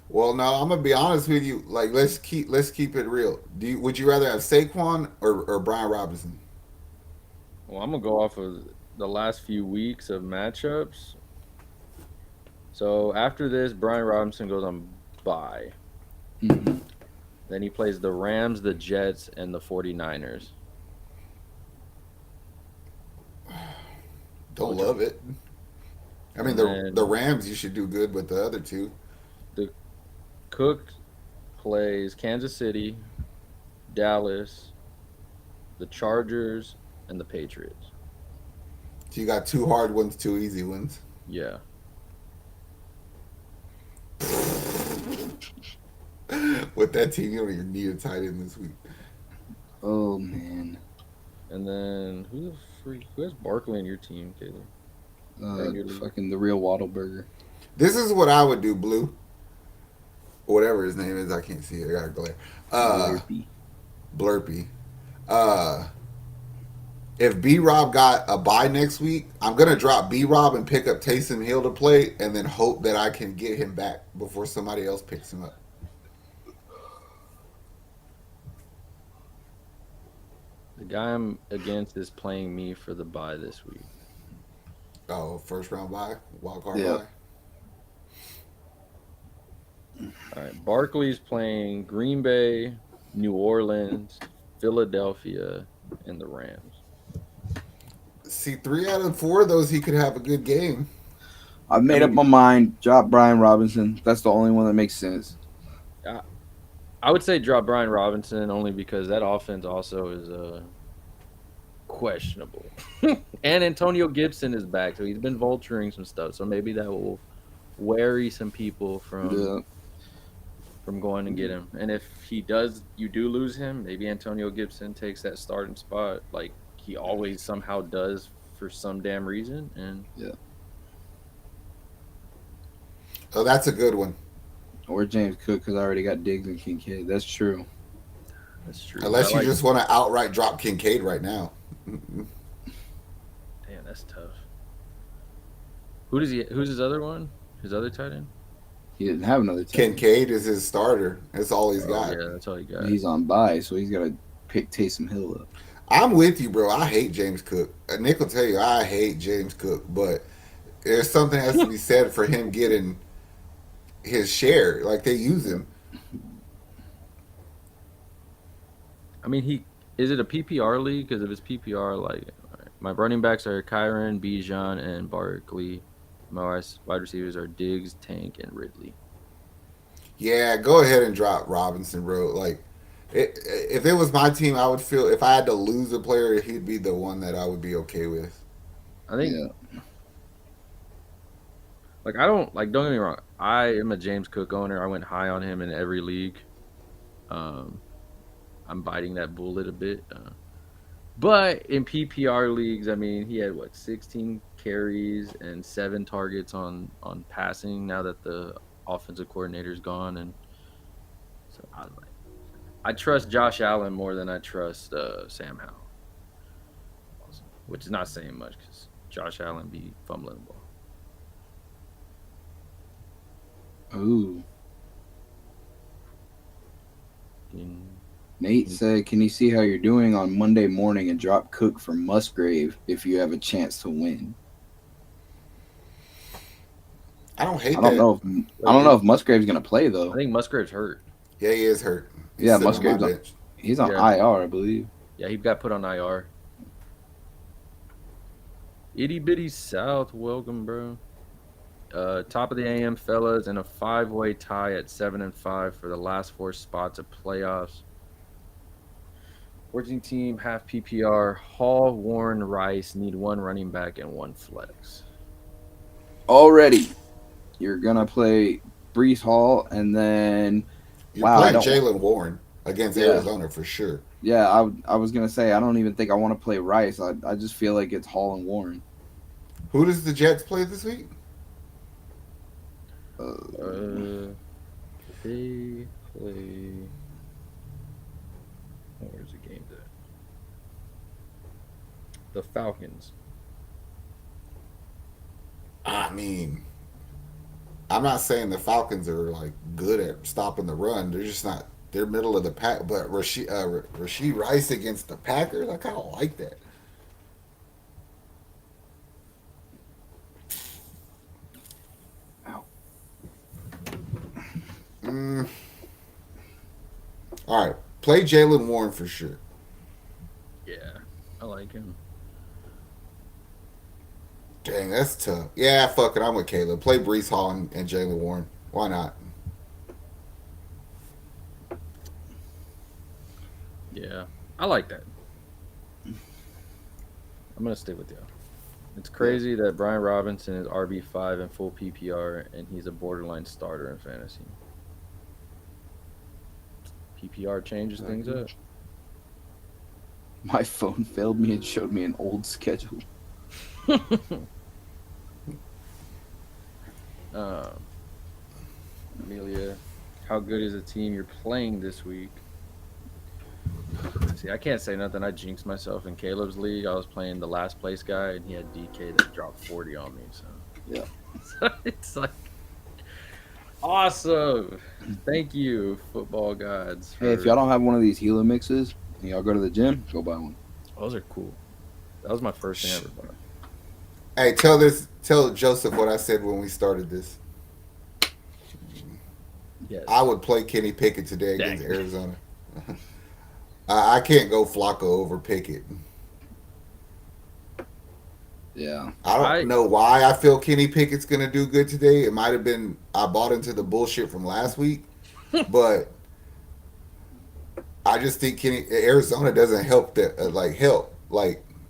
C: Well, no, I'm gonna be honest with you. Like, let's keep it real. Would you rather have Saquon or Brian Robinson?
A: well, I'm gonna go off of the last few weeks of matchups. So after this, Brian Robinson goes on bye.
B: Mm-hmm.
A: Then he plays the Rams, the Jets, and the 49ers.
C: Don't love it. I mean, the Rams you should do good with the other two.
A: The Cook plays Kansas City, Dallas, the Chargers, and the Patriots.
C: So you got 2 hard ones, 2 easy ones.
A: Yeah.
C: With that team, you don't even need a tight end this week.
B: Oh man.
A: And then who has Barkley in your team, Caleb?
B: Fucking the real Waddleburger.
C: This is what I would do, Blue. Whatever his name is, I can't see it. I got a glare.
B: Blurpy.
C: Blurpy. If B Rob got a bye next week, I'm gonna drop B Rob and pick up Taysom Hill to play, and then hope that I can get him back before somebody else picks him up.
A: The guy I'm against is playing me for the bye this week.
C: Oh, first round bye, wild card
B: Yeah.
C: bye.
A: All right. Barkley's playing Green Bay, New Orleans, Philadelphia, and the Rams.
C: See, 3 out of 4 of those, he could have a good game.
B: I've made up my mind. Drop Brian Robinson. That's the only one that makes sense.
A: I would say drop Brian Robinson only because that offense also is questionable. And Antonio Gibson is back, so he's been vulturing some stuff. So maybe that will wary some people from going and get him. And if you do lose him, maybe Antonio Gibson takes that starting spot like he always somehow does for some damn reason. And
C: Oh, that's a good one.
B: Or James Cook because I already got Diggs and Kincaid. That's true.
A: that's true.
C: Unless you
A: like,
C: just want to outright drop Kincaid right now.
A: damn, that's tough. Who's his other one? His other tight end?
B: He didn't have another tight end.
C: Kincaid is his starter. That's all he's
A: Oh
C: got.
A: yeah, that's all he got.
B: He's on bye, so he's got to pick Taysom Hill up.
C: I'm with you, bro. I hate James Cook. Nick will tell you I hate James Cook, but there's something that has to be said for him getting his share. Like they use him.
A: I mean, is it a PPR league? Because if it's PPR, like my running backs are Kyron, Bijan, and Barkley. My wide receivers are Diggs, Tank, and Ridley.
C: Yeah, go ahead and drop Robinson, bro. Like, if it was my team, I would feel if I had to lose a player, he'd be the one that I would be okay with.
A: I think,
B: Yeah.
A: like, I don't like. Don't get me wrong. I am a James Cook owner. I went high on him in every league. Um, I'm biting that bullet a bit. But in PPR leagues, I mean, he had 16 carries and 7 targets on passing. Now that the offensive coordinator's gone, and so I trust Josh Allen more than I trust Sam Howell, which is not saying much because Josh Allen be fumbling the ball.
B: Ooh.
A: In,
B: Nate said, "Can you see how you're doing on Monday morning and drop Cook for Musgrave if you have a chance to win?"
C: I don't hate
B: I don't
C: that.
B: know. I don't know if Musgrave's gonna play though.
A: I think Musgrave's hurt.
C: Yeah, he is hurt. He's
B: Yeah,
C: sitting on
B: Musgrave's
C: my
B: on.
C: bench.
B: He's on
A: Yeah.
B: IR, I believe.
A: Yeah, he got put on IR. Itty bitty South, welcome, bro. Top of the AM, fellas, and a 5-way tie at 7-5 for the last 4 spots of playoffs. 14 team, half PPR. Hall, Warren, Rice need 1 running back and 1 flex.
B: Already, you're gonna play Brees Hall, and then
C: You're
B: wow, I
C: playing
B: don't.
C: Jalen Warren against
B: Yeah.
C: Arizona for sure.
B: Yeah, I was gonna say I don't even think I want to play Rice. I just feel like it's Hall and Warren.
C: Who does the Jets play this week?
A: They play. Oh, where's the game at? The Falcons.
C: I mean, I'm not saying the Falcons are like good at stopping the run. They're just not. They're middle of the pack. But Rasheed Rice against the Packers, I kind of like that.
B: Ow.
C: Mm. All right, play Jalen Warren for sure.
A: Yeah, I like him.
C: Dang, that's tough. Yeah, fuck it. I'm with Caleb. Play Brees Hall and Jalen Warren. Why not?
A: Yeah, I like that. I'm gonna stay with you. It's crazy that Brian Robinson is RB5 in full PPR and he's a borderline starter in fantasy. PPR changes things up.
B: My phone failed me and showed me an old schedule.
A: Amelia, how good is the team you're playing this week? See, I can't say nothing. I jinxed myself in Caleb's league. I was playing the last place guy, and he had DK that dropped 40 on me. So
B: Yeah.
A: it's like awesome. Thank you, football gods.
B: Hey, if y'all don't have one of these Gila mixes and y'all go to the gym, go buy one.
A: Those are cool. That was my first thing I ever bought.
C: Hey, tell Joseph what I said when we started this.
A: Yes.
C: I would play Kenny Pickett today
A: Dang.
C: against Arizona. I can't go Flacco over Pickett.
B: Yeah.
C: I don't know why I feel Kenny Pickett's going to do good today. It might have been I bought into the bullshit from last week, but I just think Arizona doesn't help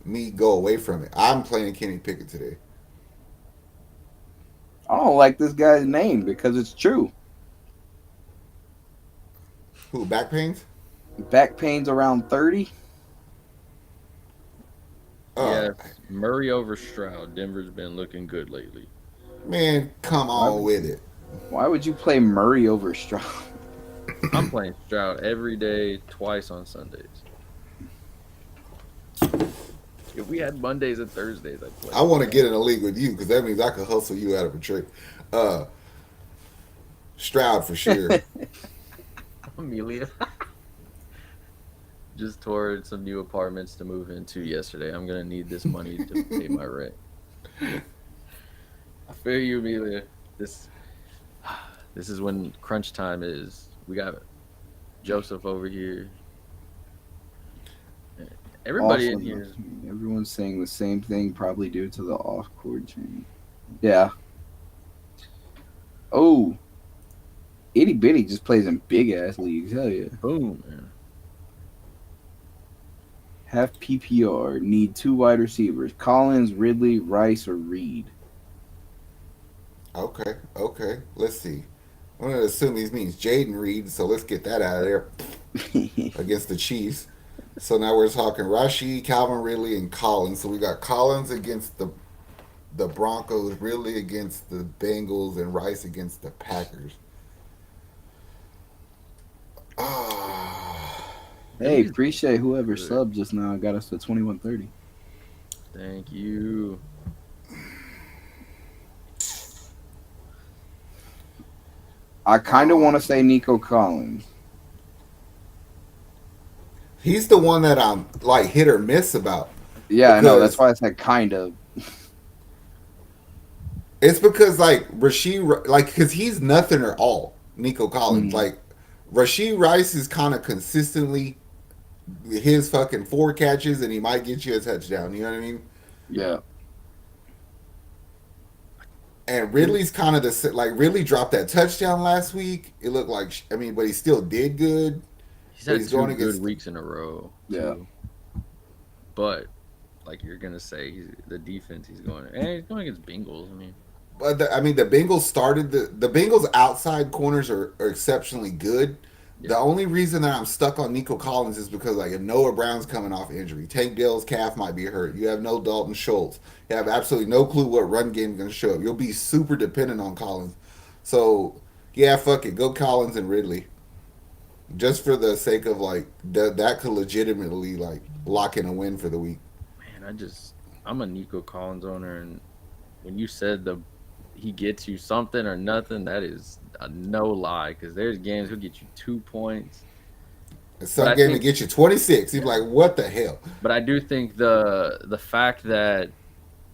C: me go away from it. I'm playing Kenny Pickett today.
B: I don't like this guy's name because it's true.
C: Who, back pains?
B: Back pain's around 30.
A: Yeah, Murray over Stroud. Denver's been looking good lately.
C: Man, come on with it.
B: Why would you play Murray over Stroud?
A: I'm playing Stroud every day, twice on Sundays. If we had Mondays and Thursdays, I'd play.
C: I want to get in a league with you because that means I could hustle you out of a trade. Uh, Stroud for sure.
A: Amelia just toured some new apartments to move into yesterday. I'm gonna need this money to pay my rent. I feel you, Amelia. This this is when crunch time is. We got Joseph over here. Everybody
B: Also,
A: in here.
B: everyone's saying the same thing, probably due to the off-chord change. Yeah. Oh, itty bitty just plays in big ass leagues. Hell yeah.
A: Boom, man.
B: Half PPR. Need 2 wide receivers: Collins, Ridley, Rice, or Reed.
C: Okay, okay. Let's see. I'm gonna assume he means Jaden Reed, so let's get that out of there against the Chiefs. So now we're talking Rashid, Calvin Ridley, and Collins. So we got Collins against the Broncos, Ridley against the Bengals, and Rice against the Packers. Ah,
B: Hey, appreciate whoever subbed just now. Got us to 2130.
A: Thank you.
B: I kind of want to say Nico Collins.
C: he's the one that I'm like hit or miss about.
B: Yeah, I know. That's why I said kind of.
C: It's because like Rasheed, like because he's nothing or all. Nico Collins, like Rasheed Rice is kind of consistently his fucking 4 catches, and he might get you a touchdown. You know what I mean?
B: Yeah.
C: And Ridley's kind of the like Ridley dropped that touchdown last week. It looked like but he still did good.
A: He's
C: But
A: had
C: he's
A: two
C: going
A: good
C: against
A: weeks in a row.
B: Yeah.
A: But like you're gonna say, the defense he's going, and he's going against Bengals. I mean,
C: But the Bengals started the Bengals outside corners are exceptionally good.
A: Yeah.
C: The only reason that I'm stuck on Nico Collins is because like if Noah Brown's coming off injury, Tank Dell's calf might be hurt. You have no Dalton Schultz. You have absolutely no clue what run game is going to show up. You'll be super dependent on Collins. So yeah, fuck it, go Collins and Ridley, just for the sake of like that could legitimately like lock in a win for the week.
A: man, I'm a Nico Collins owner, and when you said he gets you something or nothing, that is a no lie. Because there's games he'll get you 2 points.
C: Some game to get you 26. You'd be like, what the hell?
A: But I do think the fact that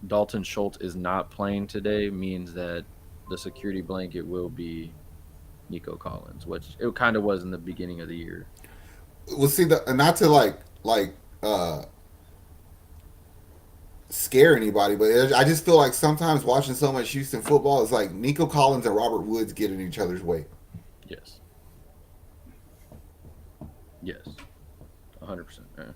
A: Dalton Schultz is not playing today means that the security blanket will be Nico Collins, which it kind of was in the beginning of the year.
C: Well, see, not to scare anybody, but I just feel like sometimes watching so much Houston football is like Nico Collins and Robert Woods get in each other's way.
A: Yes. Yes. 100%.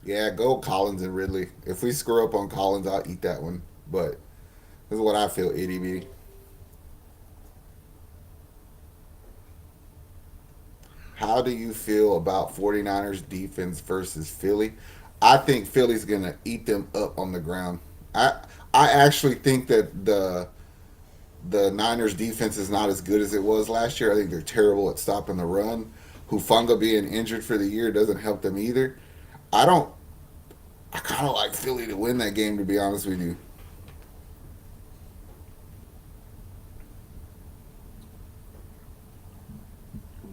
C: Yeah, go Collins and Ridley. If we screw up on Collins, I'll eat that one. But this is what I feel, itty bitty. How do you feel about 49ers defense versus Philly? I think Philly's going to eat them up on the ground. I actually think that the Niners defense is not as good as it was last year. I think they're terrible at stopping the run. Hufanga being injured for the year doesn't help them either. I kind of like Philly to win that game, to be honest with you.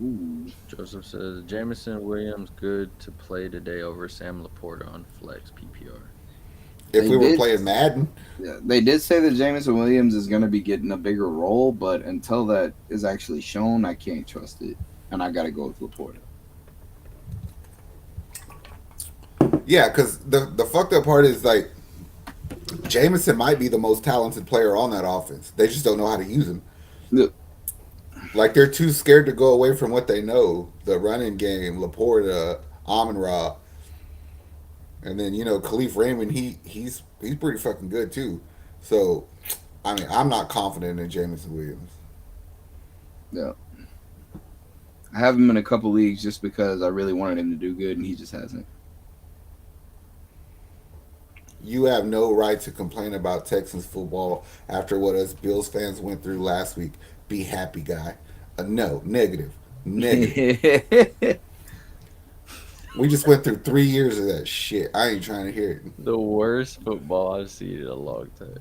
B: Ooh.
A: Joseph says Jameson Williams good to play today over Sam Laporta on flex PPR.
C: If we were playing Madden.
B: Yeah, they did say that Jameson Williams is going to be getting a bigger role, but until that is actually shown, I can't trust it. And I got to go with Laporta.
C: Yeah, because the fucked up part is like Jameson might be the most talented player on that offense. They just don't know how to use him.
B: Yeah.
C: Like they're too scared to go away from what they know. The running game, Laporta, Amon-Ra. And then, Khalif Raymond, he's pretty fucking good too. So, I mean, I'm not confident in Jameson Williams.
B: Yeah. I have him in a couple leagues just because I really wanted him to do good, and he just hasn't.
C: You have no right to complain about Texans football after what us Bills fans went through last week. Be happy, guy. No, negative. We just went through 3 years of that shit. I ain't trying to hear it.
A: The worst football I've seen in a long time.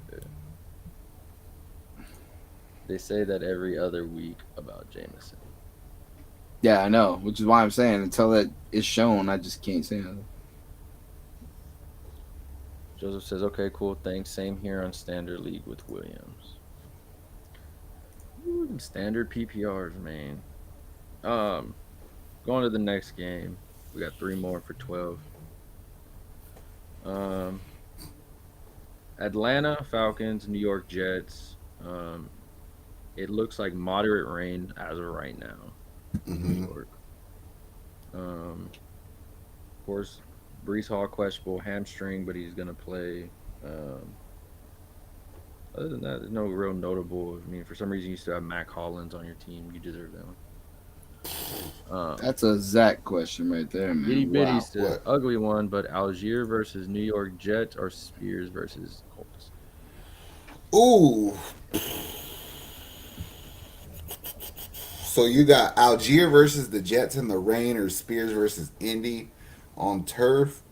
A: They say that every other week about Jameson.
B: Yeah, I know, which is why I'm saying until that is shown, I just can't say anything.
A: Joseph says, okay, cool, thanks. Same here on Standard League with Williams. Ooh, standard PPRs, man. Going to the next game. We got 3 more for 12. Atlanta Falcons, New York Jets. It looks like moderate rain as of right now in New York. Of course, Brees Hall questionable hamstring, but he's gonna play. Other than that, there's no real notable. I mean, for some reason, you still have Mac Hollins on your team. You deserve that one.
B: That's a Zach question right there, man.
A: Itty bitty
B: Wow.
A: still ugly one, but Algier versus New York Jets or Spears versus Colts.
C: Ooh. So you got Algier versus the Jets in the rain, or Spears versus Indy on turf.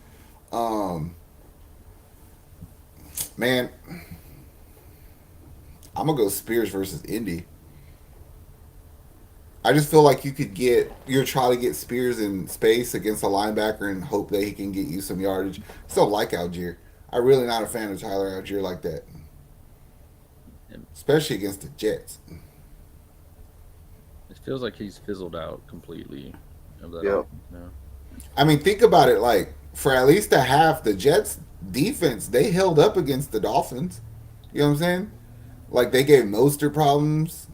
C: Man, I'm gonna go Spears versus Indy. I just feel like you're trying to get Spears in space against a linebacker and hope that he can get you some yardage. Still like Algier. I'm really not a fan of Tyler Algier like that, especially against the Jets.
A: It feels like he's fizzled out completely. Of that
B: Yep.
A: offense now.
C: I mean, think about it. Like, for at least a half, the Jets defense, they held up against the Dolphins. You know what I'm saying? Like, they gave Mostert problems,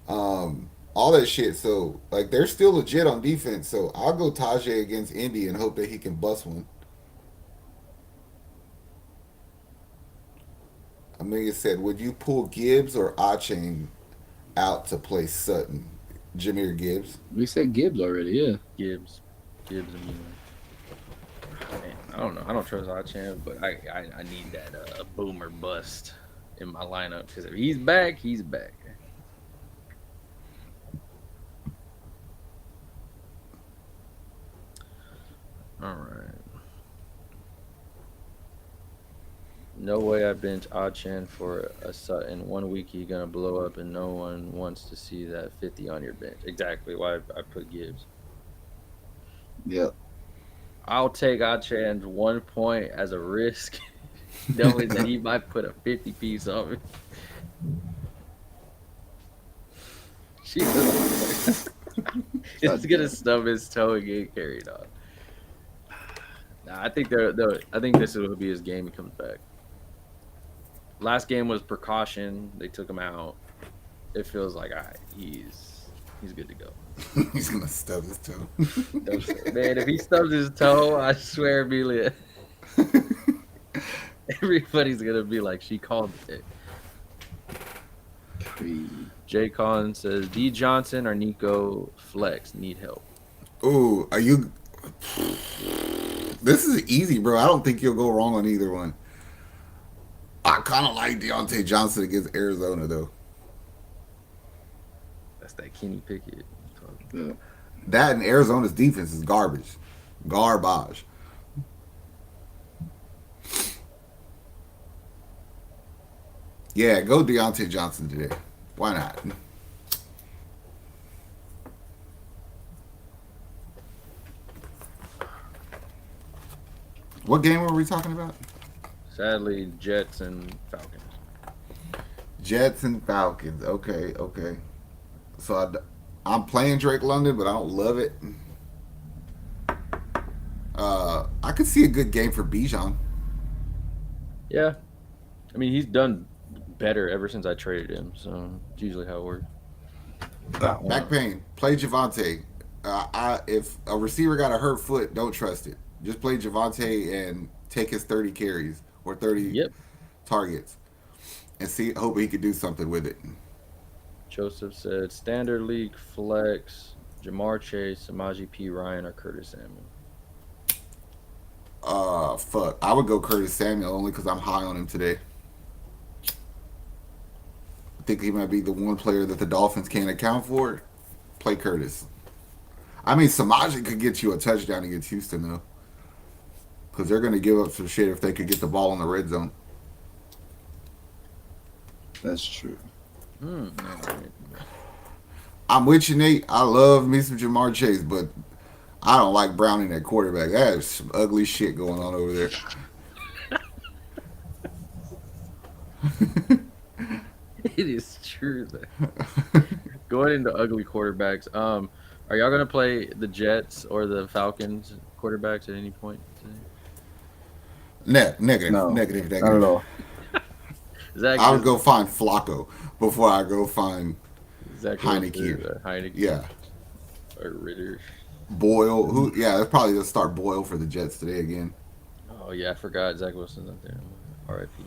C: all that shit. So, like, they're still legit on defense. So, I'll go Tajay against Indy and hope that he can bust one. Amelia said, would you pull Gibbs or Achain out to play Sutton? Jameer Gibbs.
B: We said Gibbs already, yeah.
A: Gibbs and Mueller. Man, I don't know. I don't trust Achan, but I need that boomer bust in my lineup because if he's back, he's back. All right. No way I bench Achan for a Sutton. 1 week he's gonna blow up, and no one wants to see that 50 on your bench. Exactly why I put Gibbs.
B: Yep.
A: I'll take Achan's 1 point as a risk, knowing that he might put a 50 piece on me. She's gonna stub his toe and get carried on. Nah, I think I think this will be his game. He comes back. Last game was precaution. They took him out. It feels like he's good to go.
C: He's going to stub his toe.
A: Man, if he stubs his toe, I swear, Amelia, everybody's gonna be like, she called it. Jay Collins says, D Johnson or Nico Flex need help.
C: Ooh, are you... This is easy, bro. I don't think you'll go wrong on either one. I kind of like Deontay Johnson against Arizona, though.
A: That's that Kenny Pickett.
B: Yeah.
C: That and Arizona's defense is garbage. Garbage. Yeah, go Deontay Johnson today. Why not? What game were we talking about?
A: Sadly, Jets and Falcons.
C: Jets and Falcons. Okay, okay. So I'm playing Drake London, but I don't love it. I could see a good game for Bijan.
A: Yeah. I mean, he's done better ever since I traded him, so it's usually how it works.
C: Back pain. Play Javante. If a receiver got a hurt foot, don't trust it. Just play Javante and take his 30 carries or 30 targets and hope he could do something with it.
A: Joseph said, Standard League Flex, Jamar Chase, Samaje P. Ryan, or Curtis Samuel.
C: Fuck. I would go Curtis Samuel only because I'm high on him today. I think he might be the one player that the Dolphins can't account for. Play Curtis. I mean, Samaje could get you a touchdown against Houston though, because they're going to give up some shit if they could get the ball in the red zone.
B: That's true.
C: I'm with you, Nate. I love me some Jamar Chase, but I don't like Browning at quarterback. That is some ugly shit going on over there.
A: It is true that going into ugly quarterbacks. Are y'all gonna play the Jets or the Falcons quarterbacks at any point today?
C: Negative,
B: No,
C: negative,
B: not at
C: negative.
B: all.
A: Zach
C: I would
A: just
C: go find Flacco before I go find
A: Zach
C: Heineke.
A: Heineke
C: Yeah,
A: or Ritter.
C: Boyle. Who? Yeah, that's probably gonna start Boyle for the Jets today again.
A: Oh yeah, I forgot Zach Wilson's up there. R.I.P.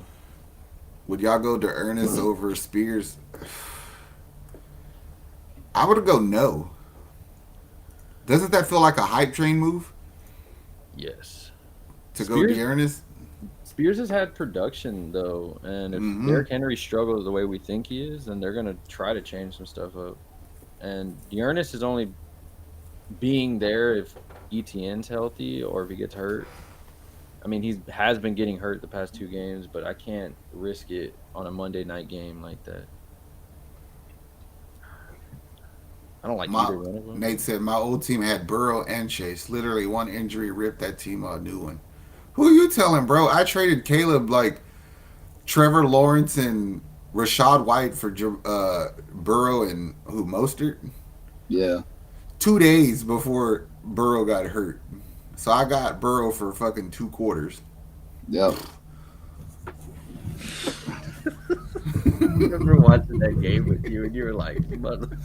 C: Would y'all go to Ernest over Spears? I would go no. Doesn't that feel like a hype train move
A: Yes.
C: to go to Ernest?
A: Spears has had production though, and if Derrick Henry struggles the way we think he is, then they're gonna try to change some stuff up. And Dearness is only being there if ETN's healthy or if he gets hurt. I mean, he has been getting hurt the past 2 games, but I can't risk it on a Monday night game like that. I don't like either one of them.
C: Nate said my old team had Burrow and Chase. Literally one injury ripped that team a new one. Who are you telling, bro? I traded Caleb like Trevor Lawrence and Rashad White for Burrow and who Mostert.
B: Yeah.
C: 2 days before Burrow got hurt. So I got Burrow for fucking 2 quarters.
B: Yep.
A: I remember watching that game with you, and you were like, "Mother."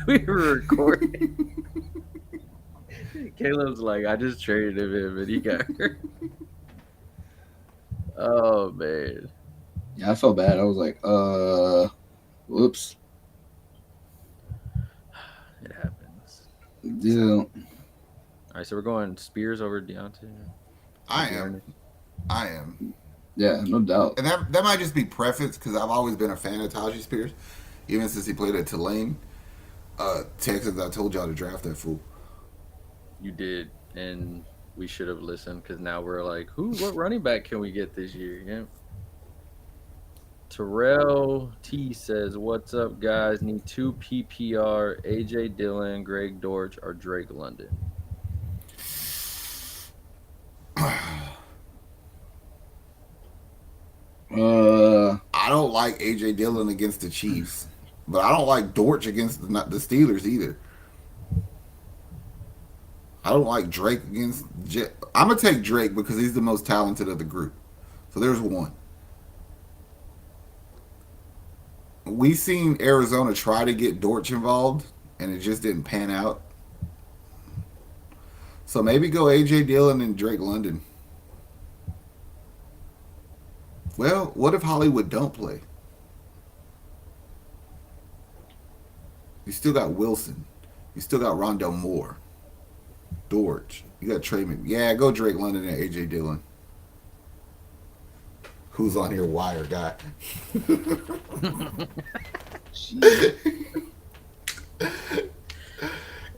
A: We were recording. Caleb's like, "I just traded him, and he got hurt." Oh man.
B: Yeah, I felt bad. I was like, whoops.
A: It happens.
B: Yeah.
A: All right, so we're going Spears over Deontay.
C: I am.
B: Yeah, no doubt.
C: And that might just be preference because I've always been a fan of Tajay Spears, even since he played at Tulane. Texas, I told y'all to draft that fool.
A: You did, and we should have listened because now we're like, what running back can we get this year? Yeah. Terrell T says, "What's up, guys? Need 2 PPR: AJ Dillon, Greg Dortch, or Drake London."
C: I don't like AJ Dillon against the Chiefs, but I don't like Dortch against the Steelers either. I don't like Drake against. I'm gonna take Drake because he's the most talented of the group. So there's one. We seen Arizona try to get Dortch involved, and it just didn't pan out. So maybe go AJ Dillon and Drake London. Well, what if Hollywood don't play? You still got Wilson. You still got Rondell Moore. Dortch. You got Trey McBride. Yeah, go Drake London and AJ Dillon. Who's on here? Wire guy.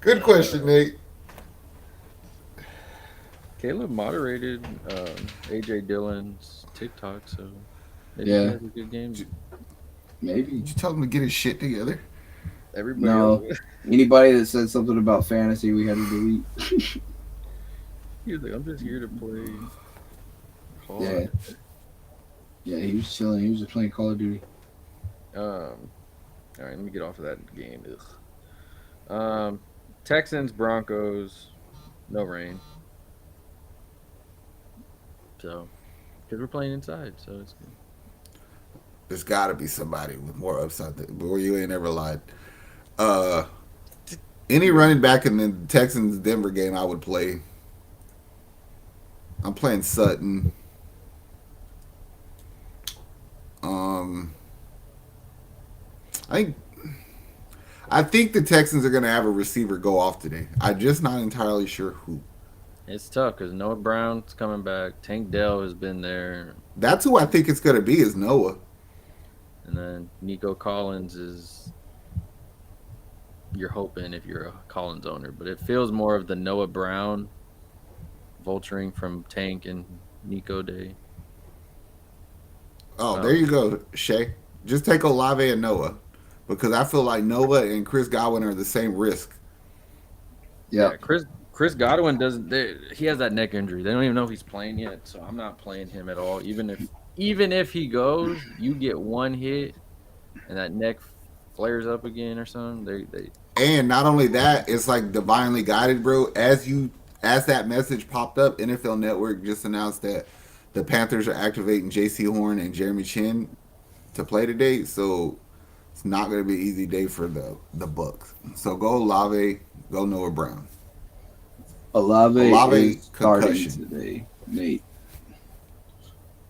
C: Good question, Nate.
A: Caleb moderated AJ Dillon's TikTok, so maybe
B: Yeah.
A: he has a good game.
B: Maybe.
C: Did you tell him to get his shit together?
A: Everybody
B: No.
A: else,
B: Anybody that said something about fantasy, we had to delete.
A: he was like, "I'm just here to play."
B: Yeah. Yeah, he was chilling. He was just playing Call of Duty.
A: All right, let me get off of that game. Ugh. Texans, Broncos, no rain. So, because we're playing inside, so it's good.
C: There's got to be somebody with more upside where you ain't ever lied. Any running back in the Texans Denver game, I would play. I'm playing Sutton. I think the Texans are going to have a receiver go off today. I'm just not entirely sure who.
A: It's tough because Noah Brown's coming back. Tank Dell has been there.
C: That's who I think it's going to be is Noah.
A: And then Nico Collins is you're hoping if you're a Collins owner, but it feels more of the Noah Brown vulturing from Tank and Nico Day.
C: Oh, there
A: Um,
C: you go, Shay. Just take Olave and Noah, because I feel like Noah and Chris Godwin are the same risk.
A: yeah,
B: Yep.
A: Chris Godwin doesn't. He has that neck injury. They don't even know if he's playing yet, so I'm not playing him at all. Even if he goes, you get one hit and that neck flares up again or something. They
C: And not only that, it's like divinely guided, bro. As that message popped up, NFL Network just announced that the Panthers are activating J.C. Horn and Jeremy Chin to play today. So it's not going to be an easy day for the Bucks. So go Olave, go Noah Brown.
B: Olave
C: Olave
B: is starting
C: concussion.
B: today, Nate.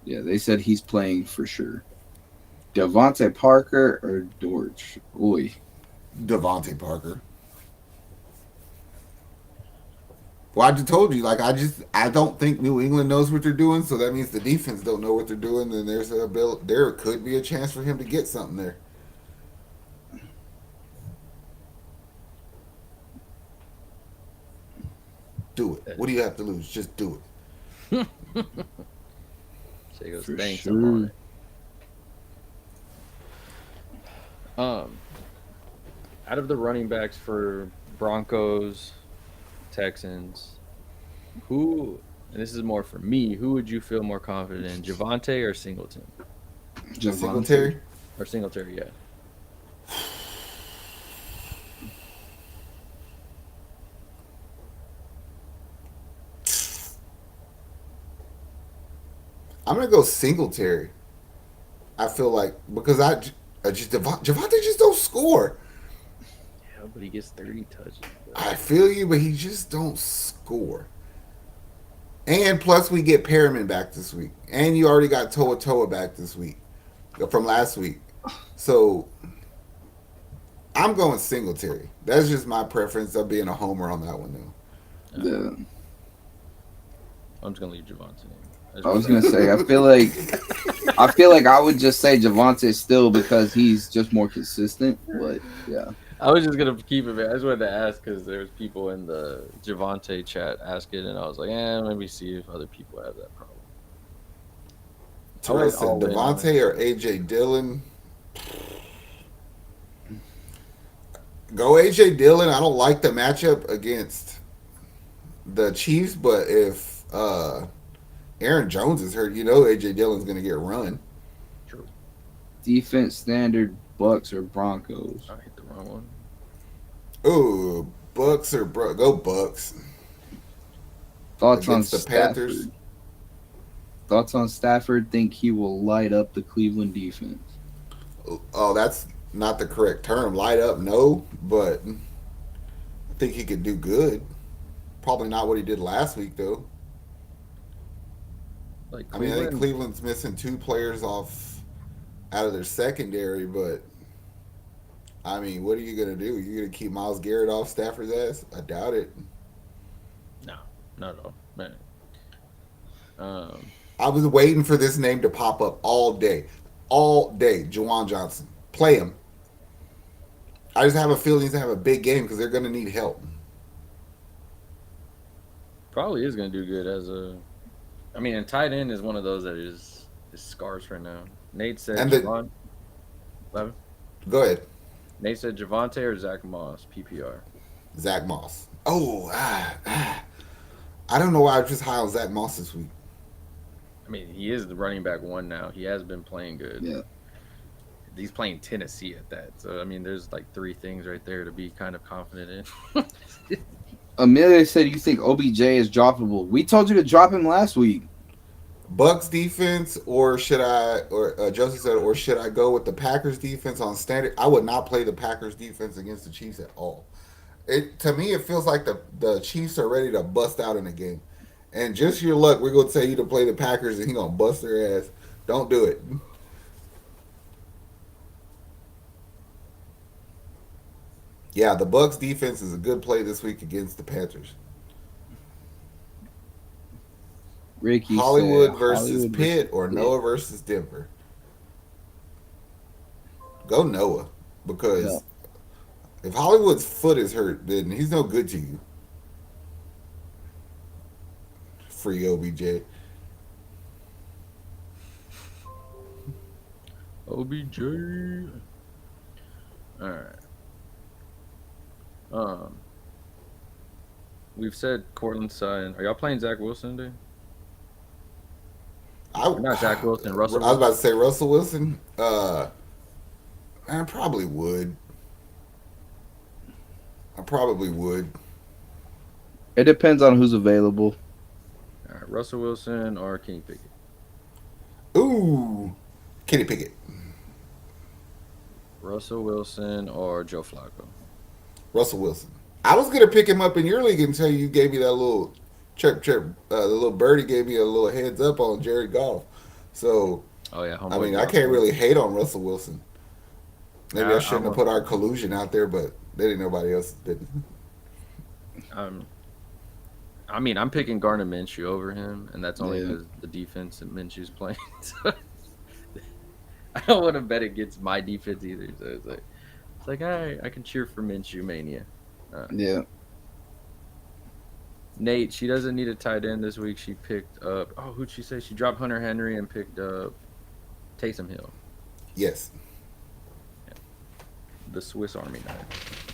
B: Yeah, they said he's playing for sure. Devontae Parker or Dortch? Oy.
C: Devontae Parker. Well, I just told you, like I don't think New England knows what they're doing, so that means the defense don't know what they're doing. Then there could be a chance for him to get something there. Do it. What do you have to lose? Just do it.
A: say goes
B: For
A: thanks.
B: sure.
A: I'm on it. Out of the running backs for Broncos, Texans, who, and this is more for me, who would you feel more confident in, Javante or Singleton?
B: Javante.
C: Singletary.
A: Or Singletary, yeah.
C: I'm gonna go Singletary. I feel like because Javante just don't score.
A: Yeah, but he gets 30 touches. Bro.
C: I feel you, but he just don't score. And plus, we get Perriman back this week, and you already got Toa Toa back this week from last week. So I'm going Singletary. That's just my preference of being a homer on that one, though.
B: Yeah.
A: I'm just gonna leave Javante.
B: I was gonna say I feel like I would just say Javante still because he's just more consistent. But yeah,
A: I was just gonna keep it. Man. I just wanted to ask because there's people in the Javante chat asking, and I was like, maybe see if other people have that problem.
C: Terrell said
A: all in on
C: Devontae
A: it.
C: or AJ Dillon. Go AJ Dillon. I don't like the matchup against the Chiefs, but if Aaron Jones is hurt, you know AJ Dillon's going to get run.
A: True.
B: defense standard Bucks or Broncos.
A: I hit the wrong one.
C: Ooh, Bucks or go Bucks.
B: Thoughts on
C: Against the Panthers.
B: Stafford? Thoughts on Stafford? Think he will light up the Cleveland defense?
C: Oh, that's not the correct term. Light up, no, but I think he could do good. Probably not what he did last week, though.
A: Like
C: I mean, I think
A: Cleveland,
C: Cleveland's missing two players out of their secondary, but I mean, what are you gonna do? You're gonna keep Myles Garrett off Stafford's ass? I doubt it.
A: no, not at all, man.
C: I was waiting for this name to pop up all day, Juwan Johnson, play him. I just have a feeling he's gonna have a big game because they're gonna need help.
A: Probably is gonna do good as a. I mean, and tight end is one of those that is scarce right now. Nate said
C: And
A: Javon.
C: Go ahead,
A: Nate said Javante or Zach Moss PPR.
C: Zach Moss. Oh, I don't know why I'm just high on Zach Moss this week.
A: I mean, he is the running back one now. He has been playing good.
B: Yeah.
A: He's playing Tennessee at that. So I mean, there's like three things right there to be kind of confident in.
B: Amelia said you think OBJ is droppable. We told you to drop him last week.
C: Bucks defense, or should I? Or Joseph said, or should I go with the Packers defense on standard? I would not play the Packers defense against the Chiefs at all. To me, it feels like the Chiefs are ready to bust out in the game, and just your luck, we're gonna tell you to play the Packers, and he gonna bust their ass. Don't do it. Yeah, the Bucks defense is a good play this week against the Panthers.
B: Ricky
C: Hollywood
B: said,
C: versus
B: Hollywood
C: Pitt or
B: Pitt.
C: Noah versus Denver. Go Noah because If Hollywood's foot is hurt, then he's no good to you. Free OBJ.
A: OBJ. All right. Um, we've said Cortland Sutton. Are y'all playing Zach Wilson today?
C: I,
A: Or not Zach Wilson,
C: I was
A: Russell
C: about to
A: Wilson.
C: say Russell Wilson. I probably would. I probably would.
B: It depends on who's available.
A: All right, Russell Wilson or Kenny Pickett.
C: Ooh, Kenny Pickett.
A: Russell Wilson or Joe Flacco.
C: Russell Wilson. I was gonna pick him up in your league until you gave me that little chirp chirp. The little birdie gave me a little heads up on Jared Goff. So
A: Oh yeah,
C: I
A: homeboy
C: mean, I
A: dropped
C: can't
A: one.
C: really hate on Russell Wilson. Maybe I shouldn't
A: I'm
C: have put our collusion out there, but that ain't nobody else did.
A: um, I mean, I'm picking Gardner Minshew over him, and that's only
B: Yeah.
A: because the defense that Minshew's playing. So, I don't want to bet against my defense either. So it's like, all right, I can cheer for Minshew mania.
B: Yeah.
A: Nate, she doesn't need a tight end this week. She picked up. Oh, who'd she say? She dropped Hunter Henry and picked up Taysom Hill,
C: Yes.
A: the Swiss Army knife.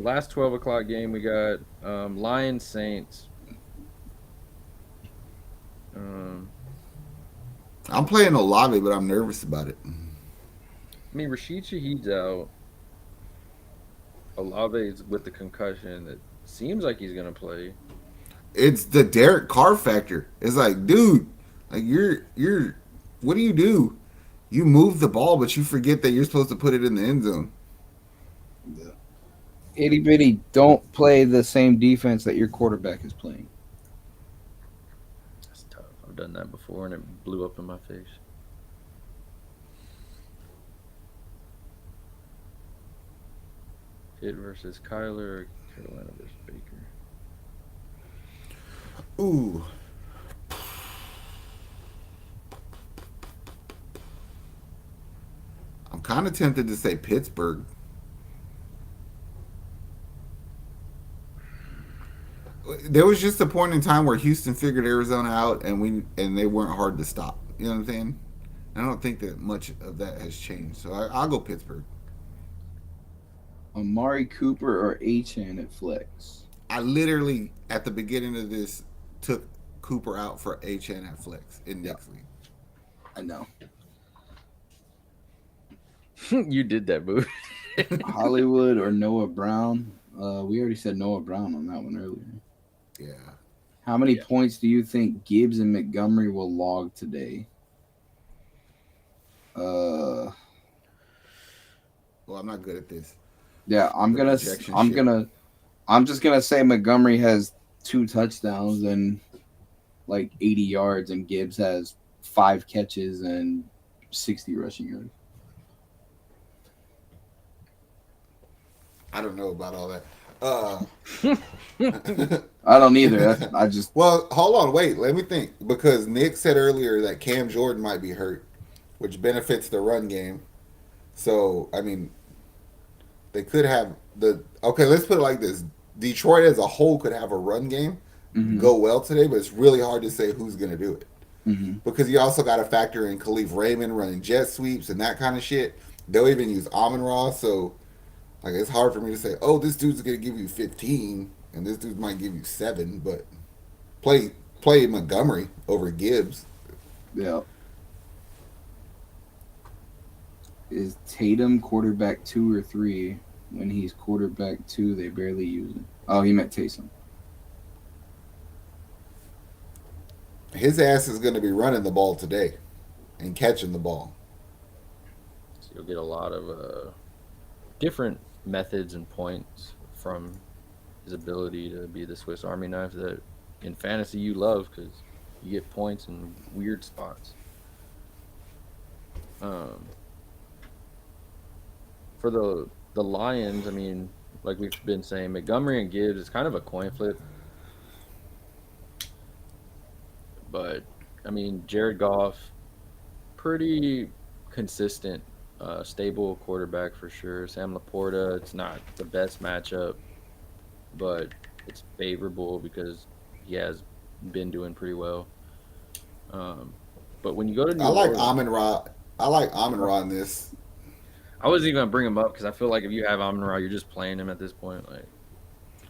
A: Last 12 o'clock game we got Lions Saints. Um,
C: I'm playing Olave, but I'm nervous about it.
A: I mean, Rashid Shaheed's out. Olave's with the concussion. It seems like he's gonna play.
C: It's the Derek Carr factor. It's like, dude, like you're what do you do? You move the ball, but you forget that you're supposed to put it in the end zone.
B: Itty bitty, don't play the same defense that your quarterback is playing.
A: That's tough. I've done that before, and it blew up in my face. Pitt versus Kyler, Carolina versus Baker.
C: Ooh. I'm kind of tempted to say Pittsburgh. There was just a point in time where Houston figured Arizona out, and they weren't hard to stop. You know what I'm saying? I don't think that much of that has changed, so I'll go Pittsburgh.
B: Amari Cooper or Achan at flex.
C: I literally at the beginning of this took Cooper out for HN at flex in next league.
B: I know.
A: You did that, boo.
B: Hollywood or Noah Brown. We already said Noah Brown on that one earlier.
C: Yeah.
B: How many points do you think Gibbs and Montgomery will log today?
C: Well, I'm not good at this.
B: Yeah, I'm just gonna say Montgomery has 2 touchdowns and like 80 yards, and Gibbs has 5 catches and 60 rushing yards.
C: I don't know about all that.
B: I don't either. I just
C: Well, hold on, wait. Let me think. Because Nick said earlier that Cam Jordan might be hurt, which benefits the run game. So, I mean, they could have the. Okay, let's put it like this: Detroit as a whole could have a run game go well today, but it's really hard to say who's going to do it. Because you also got to factor in Khalif Raymond running jet sweeps and that kind of shit. They'll even use Amon Ra, so like it's hard for me to say, oh, this dude's going to give you 15 and this dude might give you 7, but play Montgomery over Gibbs.
B: yeah. Is Tatum quarterback 2 or 3? When he's quarterback 2, they barely use it. Oh, he meant Taysom.
C: His ass is going to be running the ball today and catching the ball.
A: So you'll get a lot of different methods and points from his ability to be the Swiss Army knife that in fantasy you love because you get points in weird spots. For the Lions, I mean, like we've been saying, Montgomery and Gibbs is kind of a coin flip. But I mean, Jared Goff, pretty consistent Stable quarterback for sure. Sam Laporta. It's not the best matchup, but it's favorable because he has been doing pretty well. Um, but when you go to
C: I
A: New
C: like
A: Orleans,
C: Amon Ra. I like Amon Ra in this.
A: I wasn't even gonna bring him up because I feel like if you have Amon Ra, you're just playing him at this point. Like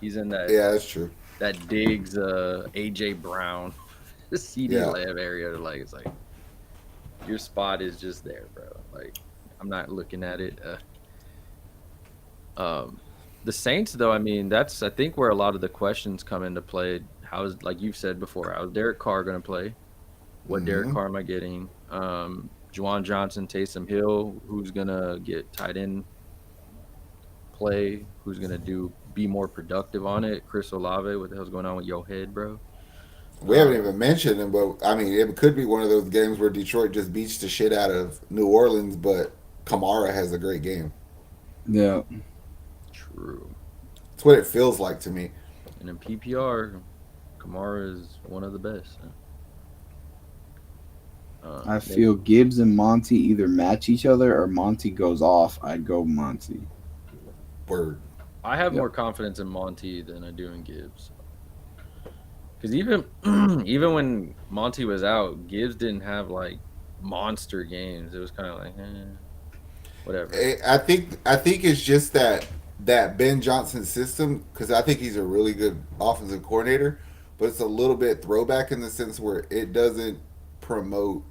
A: he's in
C: Yeah, that's true.
A: that Diggs, AJ Brown, CD
C: Yeah.
A: Lamb area. Like it's like your spot is just there, bro. Like I'm not looking at it. Um, the Saints, though, I mean, that's I think where a lot of the questions come into play. How's like you've said before, how's Derek Carr going to play? What Derek
C: Hmm.
A: Carr am I getting? Juwan Johnson, Taysom Hill, who's gonna get tight end play? Who's gonna be more productive on it? Chris Olave, what the hell's going on with your head, bro?
C: We haven't
A: Um,
C: even mentioned him, but I mean, it could be one of those games where Detroit just beats the shit out of New Orleans, but Kamara has a great game.
B: Yeah.
A: True.
C: That's what it feels like to me.
A: And in PPR, Kamara is one of the best.
B: I
A: Maybe
B: feel Gibbs and Monty either match each other or Monty goes off. I'd go Monty.
C: Word.
A: I have
B: Yep.
A: more confidence in Monty than I do in Gibbs. Because even even when Monty was out, Gibbs didn't have like monster games. It was kind of like, whatever.
C: I think it's just that Ben Johnson system because I think he's a really good offensive coordinator, but it's a little bit throwback in the sense where it doesn't promote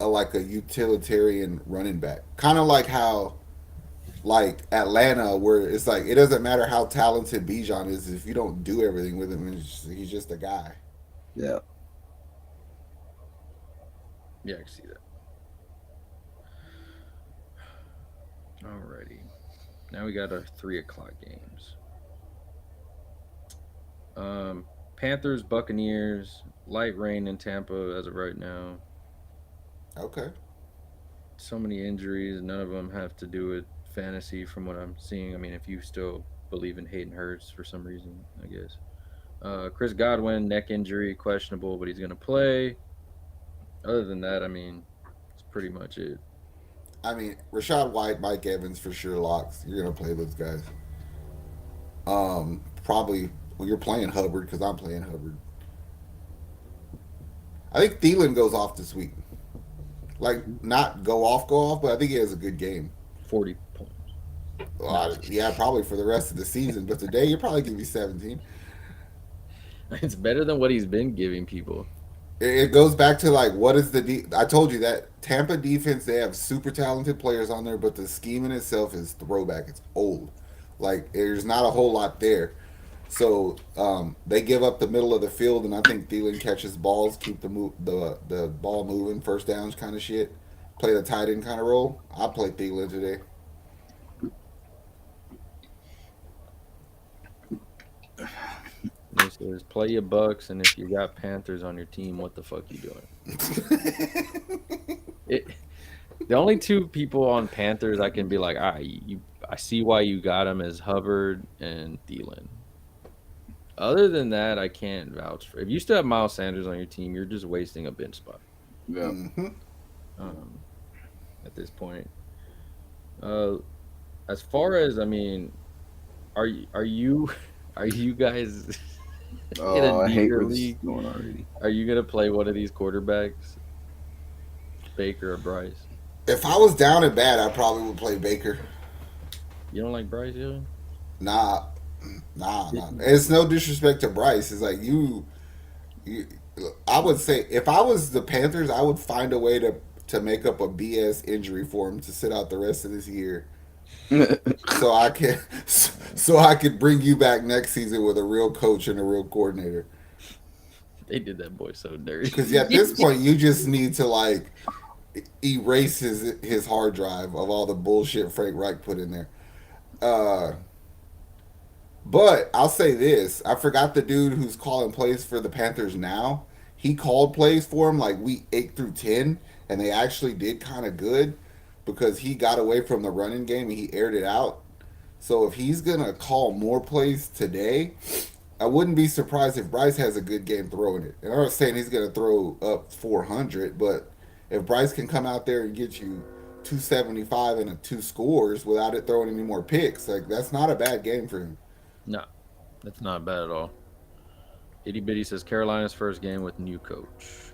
C: like a utilitarian running back. Kind of like how like Atlanta, where it's like it doesn't matter how talented Bijan is if you don't do everything with him. He's just a guy.
B: Yeah.
A: Yeah, I can see that. Alrighty. Now we got our 3 o'clock games. Um, Panthers, Buccaneers, light rain in Tampa as of right now.
C: Okay.
A: So many injuries. None of them have to do with fantasy from what I'm seeing. I mean, if you still believe in Hayden Hurts for some reason, I guess. Chris Godwin, neck injury, questionable, but he's going to play. Other than that, I mean, it's pretty much it.
C: I mean, Rashad White, Mike Evans for sure locks. You're gonna play those guys. Probably. Well, you're playing Hubbard because I'm playing Hubbard. I think Thielen goes off this week. Like, not go off, but I think he has a good game.
A: 40 points. No,
C: Yeah, probably for the rest of the season. But today, you'll probably give you 17.
A: it's better than what he's been giving people.
C: It goes back to like, what is I told you that Tampa defense, they have super talented players on there, but the scheme in itself is throwback. It's old. Like, there's not a whole lot there. So they give up the middle of the field, and I think Thielen catches balls, keep the ball moving, first downs kind of shit. Play the tight end kind of role. I play Thielen today.
A: And he says, play your Bucks, and if you got Panthers on your team, what the fuck you doing? It, the only 2 people on Panthers I can be like, I see why you got him as Hubbard and Thielen. Other than that, I can't vouch for. If you still have Miles Sanders on your team, you're just wasting a bench spot.
B: Yeah.
C: Hmm.
A: Um, at this point, uh, as far as I mean, are you are you guys in a
B: Oh, I hate
A: deeper
B: where this is
A: league?
B: going already.
A: Are you gonna play one of these quarterbacks, Baker or Bryce?
C: If I was down and bad, I probably would play Baker.
A: You don't like Bryce Young?
C: Nah, nah. It's no disrespect to Bryce. It's like you. I would say if I was the Panthers, I would find a way to make up a BS injury for him to sit out the rest of this year, so I can so I could bring you back next season with a real coach and a real coordinator.
A: They did that boy so
C: Because
A: dirty.
C: at this point, you just need to like erase his hard drive of all the bullshit Frank Reich put in there. Uh, But I'll say this: I forgot the dude who's calling plays for the Panthers now. He called plays for him like week 8 through 10, and they actually did kind of good because he got away from the running game and he aired it out. So if he's gonna call more plays today, I wouldn't be surprised if Bryce has a good game throwing it. And I'm not saying he's gonna throw up 400, but if Bryce can come out there and get you 275 and a 2 scores without it throwing any more picks. Like that's not a bad game for him.
A: No, that's not bad at all. Itty Bitty says Carolina's first game with new coach.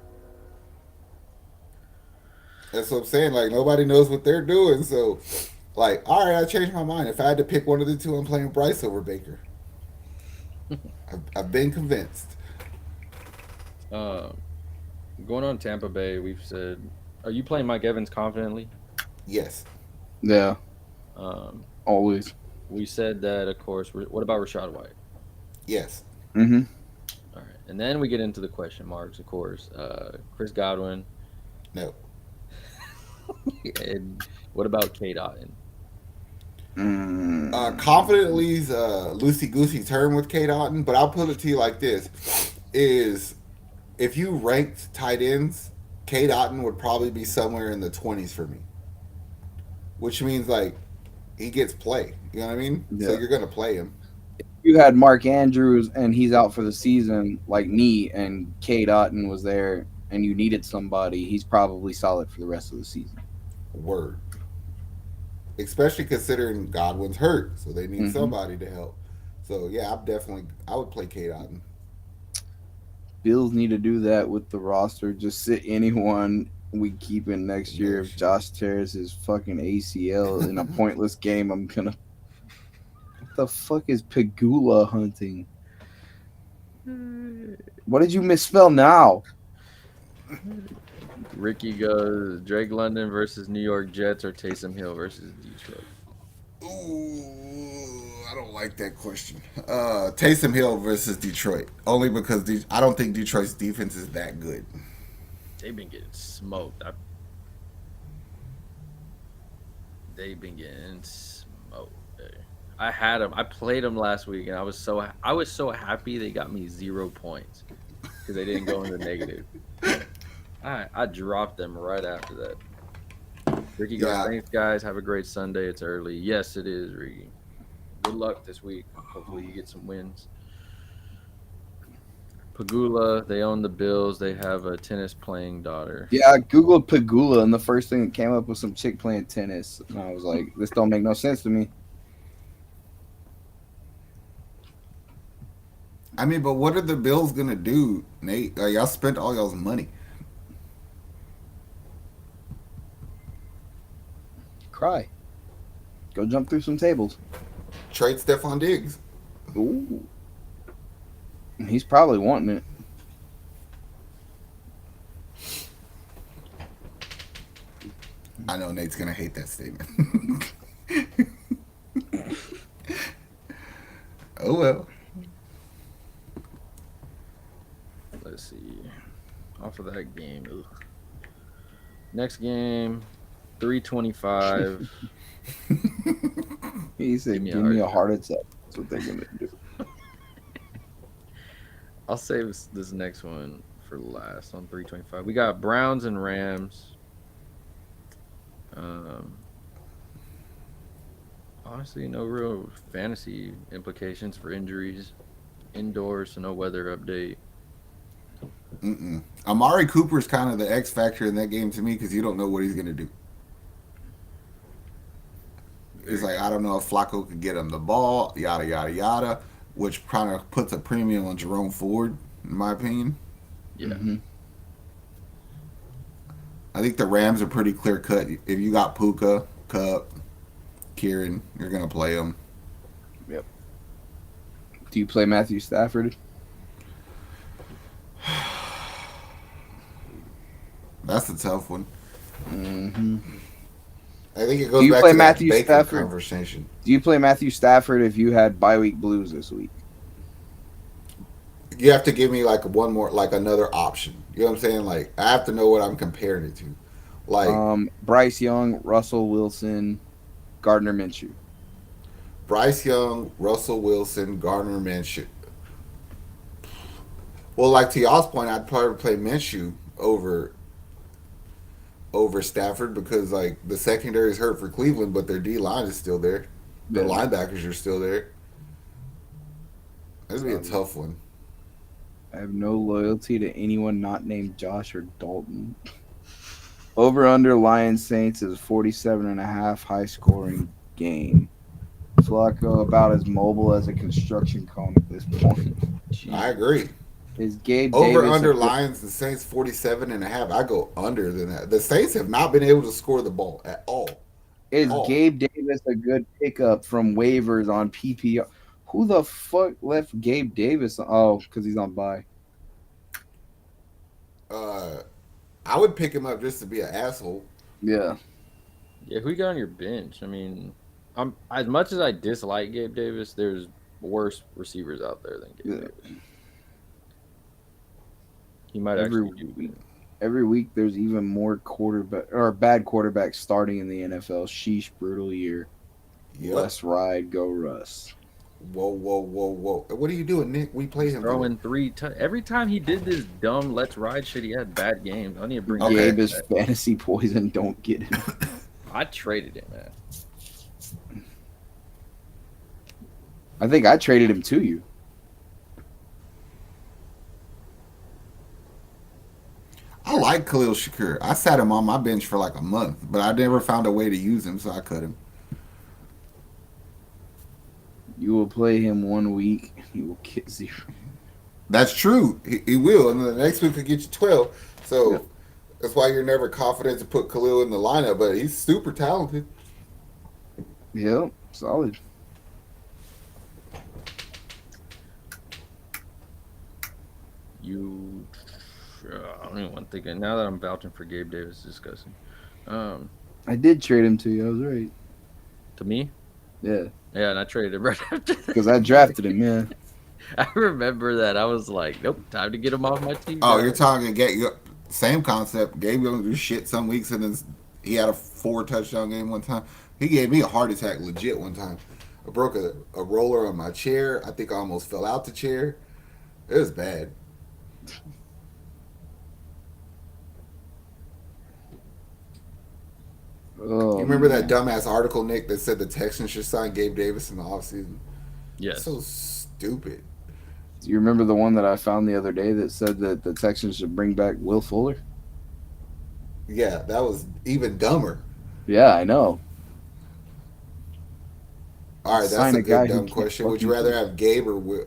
C: That's what I'm saying. Like nobody knows what they're doing. So, like, all right, I changed my mind. If I had to pick one of the two, I'm playing Bryce over Baker. I've been convinced.
A: Uh, Going on Tampa Bay, we've said, are you playing Mike Evans confidently?
C: Yes.
B: Yeah,
A: Um,
B: always.
A: we said that, of course. What about Rashad White?
C: Yes.
B: Mm-hmm.
A: All right, and then we get into the question marks, of course. Chris Godwin,
C: No.
A: and what about Kate Otten?
C: Confidently is a loosey goosey term with Kate Otten, but I'll put it to you like this: is if you ranked tight ends, Kate Otten would probably be somewhere in the 20s for me, which means like he gets play. You know what I mean? So
B: Yeah.
C: you're gonna play him.
B: You had Mark Andrews and he's out for the season, like me, and Kate Otten was there, and you needed somebody. He's probably solid for the rest of the season.
C: Word. Especially considering Godwin's hurt, so they need somebody to help. So yeah, I would play Kate Otten.
B: Bills need to do that with the roster. Just sit anyone we keep in next year. If Josh tears his fucking ACL in a pointless game, I'm gonna. What the fuck is Pagula hunting? What did you misspell now?
A: Ricky goes Drake London versus New York Jets or Taysom Hill versus Detroit.
C: Ooh, I don't like that question. Taysom Hill versus Detroit, only because I don't think Detroit's defense is that good.
A: They've been getting smoked. They've been getting smoked. I had them. I played them last week, and I was so happy they got me 0 points because they didn't go in the negative. I dropped them right after that. Ricky goes, thanks guys. Have a great Sunday. It's early. Yes, it is, Ricky. Good luck this week. Hopefully you get some wins. Pagula, they own the Bills. They have a tennis playing daughter.
B: Yeah, I googled Pagula, and the first thing that came up was some chick playing tennis, and I was like, "This don't make no sense to me."
C: I mean, but what are the Bills gonna do, Nate? Like, y'all spent all y'all's money.
B: Cry. Go jump through some tables.
C: Trade Stephon Diggs.
B: Ooh. He's probably wanting it.
C: I know Nate's gonna hate that statement. Oh well.
A: Let's see. Off of that game. Ugh. Next game, 325.
B: He said, "Give me a heart attack." That's what they're gonna do.
A: I'll save this next one for last on 325. We got Browns and Rams. Honestly, no real fantasy implications for injuries. Indoors, so no weather update.
C: Amari Cooper's kind of the X factor in that game to me because you don't know what he's gonna do. It's like I don't know if Flacco could get him the ball, yada yada yada, which kind of puts a premium on Jerome Ford, in my opinion.
A: Yeah.
C: I think the Rams are pretty clear cut. If you got Puka, Cup, Kieran, you're gonna play them.
B: Yep. Do you play Matthew Stafford?
C: That's a tough one.
B: Mm-hmm.
C: I think it goes back to that Baker
B: Stafford
C: conversation.
B: Do you play Matthew Stafford if you had bye week blues this week?
C: You have to give me like one more, like another option. You know what I'm saying? Like I have to know what I'm comparing it to. Like
B: Bryce Young, Russell Wilson, Gardner Minshew.
C: Bryce Young, Russell Wilson, Gardner Minshew. Well, like to y'all's point, I'd probably play Minshew over Stafford because like the secondary is hurt for Cleveland, but their D line is still there. Their linebackers are still there. That'd be a tough one.
B: I have no loyalty to anyone not named Josh or Dalton. Over under Lions Saints is 47.5, high scoring game. Flacco about as mobile as a construction cone at this point.
C: I
A: Jesus.
C: agree.
B: Is Gabe
C: Over
B: Davis a
C: under
B: good,
C: Lions, the Saints 47.5. I go under than that. The Saints have not been able to score the ball at all.
B: is
C: All.
B: Gabe Davis a good pickup from waivers on PPR? Who the fuck left Gabe Davis? Oh, because he's on bye.
C: Uh, I would pick him up just to be an asshole.
B: Yeah.
A: Yeah, who you got on your bench? I mean, I'm as much as I dislike Gabe Davis, there's worse receivers out there than Gabe
B: Yeah.
A: Davis. He might
B: Every
A: actually do
B: week,
A: good.
B: every week there's even more quarterback or bad quarterbacks starting in the NFL. Sheesh, brutal year.
C: Yep.
B: Let's ride, go Russ.
C: Whoa, whoa, whoa, whoa. What are you doing, Nick? We played
A: He's
C: him for.
A: throwing every time he did this dumb let's ride shit. He had bad games. I need to bring
C: Okay.
B: Gabe is fantasy poison. Don't get him.
A: I traded him, man.
B: I think I traded him to you.
C: I like Khalil Shakur. I sat him on my bench for like a month, but I never found a way to use him, so I cut him.
B: You will play him 1 week. He will get 0.
C: That's true. He will, and the next week he'll get you 12. So
B: Yep.
C: that's why you're never confident to put Khalil in the lineup, but he's super talented.
B: Yep. Solid.
A: You, I don't even want to think. Now that I'm vouching for Gabe Davis, it's disgusting.
B: I did trade him to you. I was right.
A: To me,
B: Yeah.
A: yeah, and I traded him right after.
B: Because I drafted him. Yeah.
A: I remember that. I was like, nope, time to get him off my team.
C: Oh,
A: guys.
C: you're talking same concept. Gabe don't do shit some weeks, and then he had a 4 touchdown game one time. He gave me a heart attack legit one time. I broke a roller on my chair. I think I almost fell out the chair. It was bad.
B: Oh,
C: You remember
B: man.
C: that dumbass article, Nick, that said the Texans should sign Gabe Davis in the offseason?
A: Yes.
C: So stupid.
B: Do you remember the one that I found the other day that said that the Texans should bring back Will Fuller?
C: Yeah, that was even dumber.
B: Yeah, I know.
C: All right, that's
B: Sign
C: a
B: a guy
C: good
B: who
C: dumb
B: can't
C: question. Would you
B: fucking
C: rather
B: play.
C: have Gabe or Will?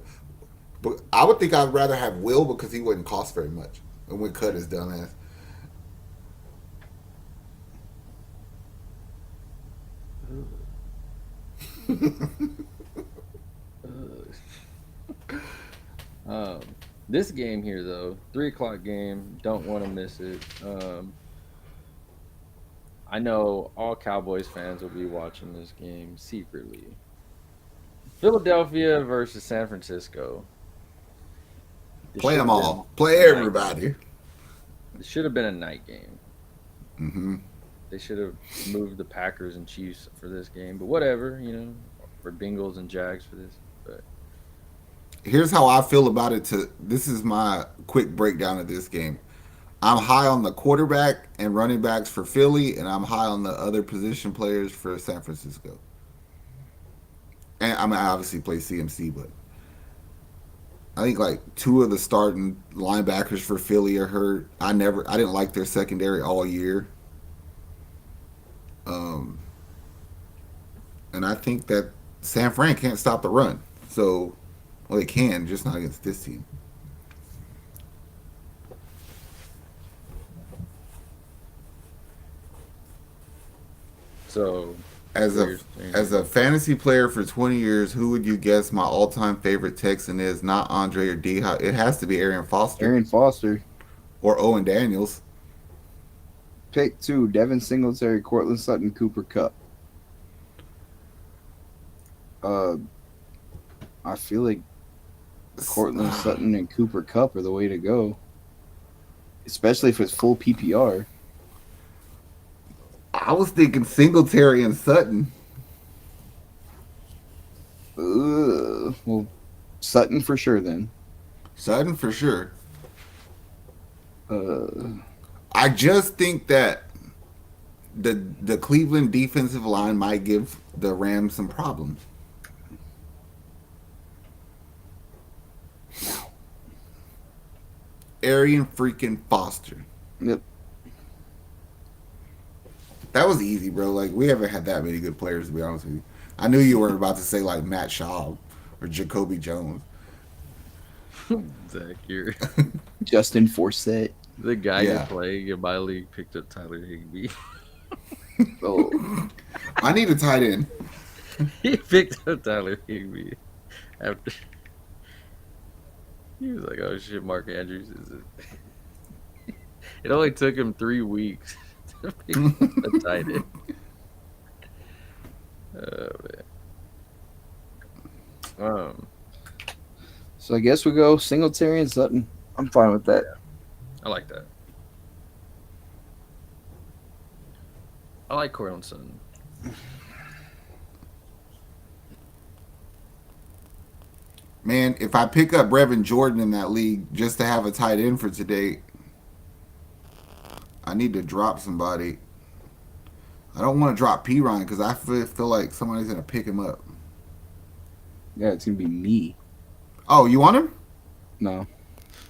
C: But I would think I'd rather have Will because he wouldn't cost very much and would cut his dumb ass.
A: This game here, though, 3 o'clock game. Don't want to miss it. I know all Cowboys fans will be watching this game secretly. Philadelphia versus San Francisco. This
C: Play
A: should
C: them
A: have been
C: all. Play
A: a night
C: everybody.
A: game. This should have been a night game.
C: Hmm.
A: They should have moved the Packers and Chiefs for this game, but whatever, for Bengals and Jags for this. But
C: Here's how I feel about it. This is my quick breakdown of this game. I'm high on the quarterback and running backs for Philly, and I'm high on the other position players for San Francisco. And I mean, I obviously play CMC, but I think like 2 of the starting linebackers for Philly are hurt. I didn't like their secondary all year. Um, and I think that San Fran can't stop the run. So, well, they can, just not against this team.
A: so
C: As
A: what
C: a
A: you're saying
C: as
A: here.
C: a fantasy player for 20 years, who would you guess my all-time favorite Texan is? Not Andre or D. It has to be Arian Foster
B: Aaron Foster.
C: or Owen Daniels.
B: Pick 2, Devin Singletary, Cortland Sutton, Cooper Cup. I feel like Cortland Sutton and Cooper Cup are the way to go. Especially if it's full PPR.
C: I was thinking Singletary and Sutton.
B: Well, Sutton for sure then.
C: Sutton for sure.
B: Uh,
C: I just think that the Cleveland defensive line might give the Rams some problems. Arian freaking Foster.
B: yep.
C: That was easy, bro. Like we haven't had that many good players, to be honest with you. I knew you weren't about to say like Matt Schaub or Jacoby Jones.
A: Zach, you're
B: Justin Forsett.
A: the guy
C: Yeah.
A: you're playing in my league picked up Tyler Higbee.
B: Oh,
C: I need a tight end.
A: He picked up Tyler Higbee after he was like, "Oh shit, Mark Andrews is it?" It only took him 3 weeks to pick up a tight end. Oh man.
B: so I guess we go Singletary and Sutton. I'm fine with that.
A: I like that. I like Cortland Sutton.
C: Man, if I pick up Brevin Jordan in that league just to have a tight end for today, I need to drop somebody. I don't want to drop P. Ryan because I feel like somebody's going to pick him up.
B: Yeah, it's gonna be me.
C: Oh, you want him?
B: No,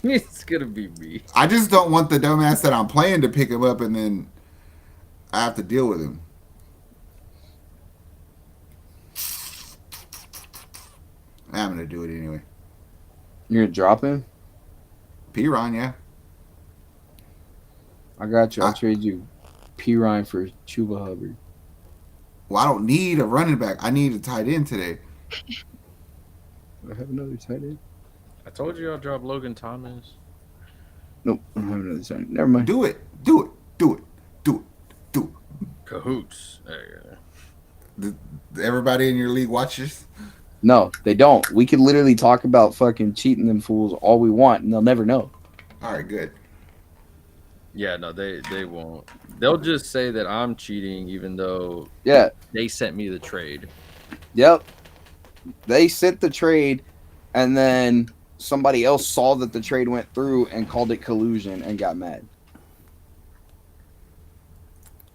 A: It's gonna be me.
C: I just don't want the dumbass that I'm playing to pick him up and then I have to deal with him. I'm going to do it anyway.
B: you're gonna drop him.
C: P. Ryan, yeah.
B: I got you. I'll trade you P Ryan for Chuba Hubbard.
C: Well, I don't need a running back. I need a tight end today.
B: I have another tight end.
A: I told you I'll drop Logan Thomas.
B: Nope, I don't have another tight end. Never mind.
C: Do it. Do it. Do it. Do it. Do it.
A: Cahoots. There you go.
C: Everybody in your league watches?
B: No, they don't. We could literally talk about fucking cheating them fools all we want, and they'll never know.
C: All right, good.
A: Yeah, no, they won't. They'll just say that I'm cheating, even though
B: Yeah.
A: they sent me the trade.
B: Yep. They sent the trade, and then somebody else saw that the trade went through and called it collusion and got mad.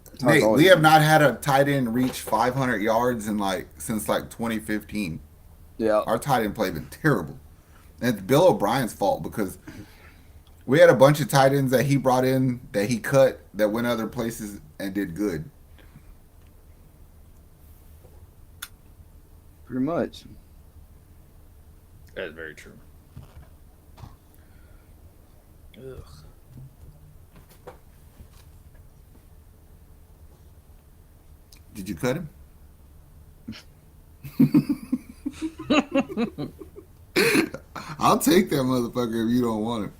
B: That's how it's
C: Nate,
B: always
C: we have
B: been.
C: not had a tight end reach 500 yards since 2015.
B: Yeah.
C: Our tight end play been terrible. And it's Bill O'Brien's fault because we had a bunch of tight ends that he brought in that he cut that went other places and did good.
B: Pretty much.
A: That's very true. Ugh.
C: Did you cut him? I'll take that motherfucker if you don't want him.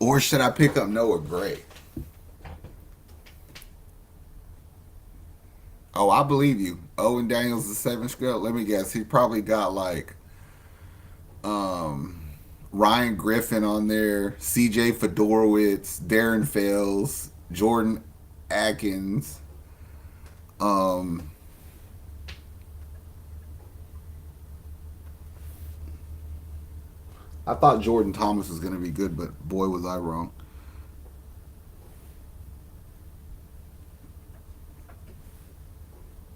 C: Or should I pick up Noah Gray? Oh, I believe you. Owen Daniels the 7th scrub. Let me guess. He probably got like Ryan Griffin on there, CJ Fedorowicz, Darren Fales, Jordan Atkins. I thought Jordan Thomas was going to be good, but boy, was I wrong.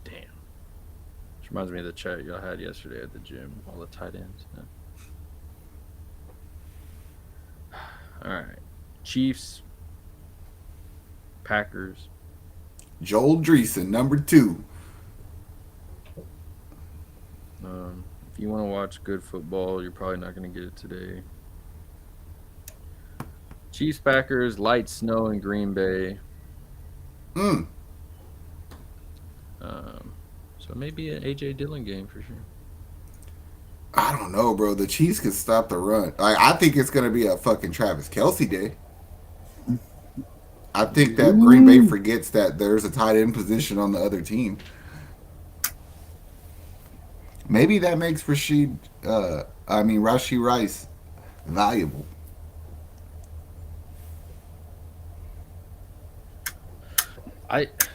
A: Damn. Which reminds me of the chat y'all had yesterday at the gym. All the tight ends. Yeah. All right. Chiefs. Packers.
C: Joel Dreesen, number 2.
A: If you want to watch good football, you're probably not going to get it today. Chiefs, Packers, light snow in Green Bay. So maybe an A.J. Dillon game for sure.
C: I don't know, bro. The Chiefs could stop the run. I think it's going to be a fucking Travis Kelce day. I think that Green Bay forgets that there's a tight end position on the other team. Maybe that makes Rashee Rice valuable.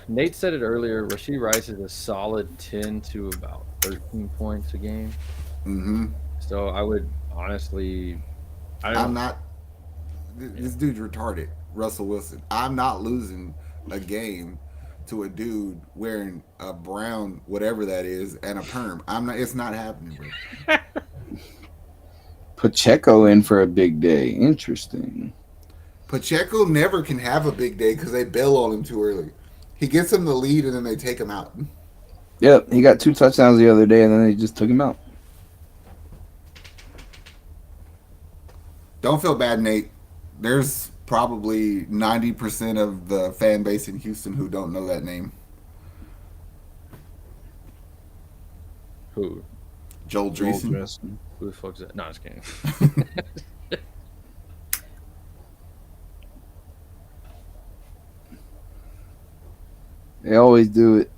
A: Nate said it earlier. Rashee Rice is a solid 10 to about 13 points a game.
C: Mm-hmm.
A: So I would honestly,
C: I'm not. This dude's retarded. Russell Wilson. I'm not losing a game to a dude wearing a brown whatever that is and a perm. I'm not. It's not happening, bro.
B: Pacheco in for a big day. Interesting.
C: Pacheco never can have a big day because they bail on him too early. He gets them the lead and then they take him out.
B: Yep, he got 2 touchdowns the other day, and then they just took him out.
C: Don't feel bad, Nate. There's probably 90% of the fan base in Houston who don't know that name.
A: Who?
C: Joel Dreesen.
B: Dressing.
A: Who the fuck's that? No, I'm just kidding.
B: They always do it.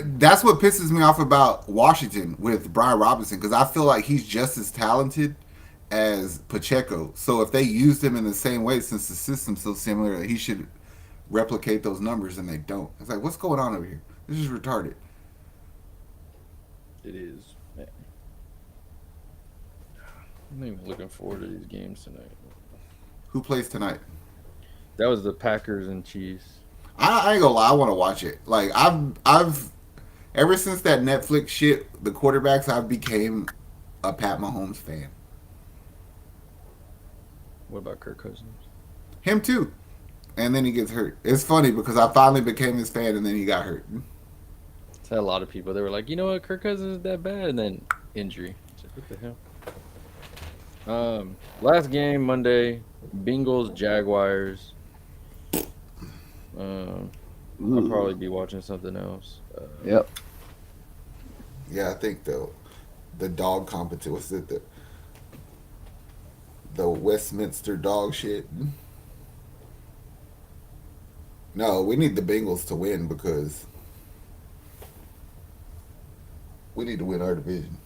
C: That's what pisses me off about Washington with Brian Robinson because I feel like he's just as talented as Pacheco. So if they used him in the same way, since the system's so similar, he should replicate those numbers, and they don't. It's like, what's going on over here? This is retarded.
A: It is. Man. I'm not even looking forward to these games tonight.
C: Who plays tonight?
A: That was the Packers and Chiefs.
C: I ain't gonna lie, I want to watch it. Like I've ever since that Netflix shit, the quarterbacks, I've became a Pat Mahomes fan.
A: What about Kirk Cousins?
C: Him too. And then he gets hurt. It's funny because I finally became his fan, and then he got hurt.
A: It's had a lot of people. They were like, you know what, Kirk Cousins is that bad, and then injury. What the hell? Last game Monday, Bengals Jaguars. I'll probably be watching something else.
B: Yep.
C: Yeah, I think the dog competition was it the Westminster dog shit. No, we need the Bengals to win because we need to win our division.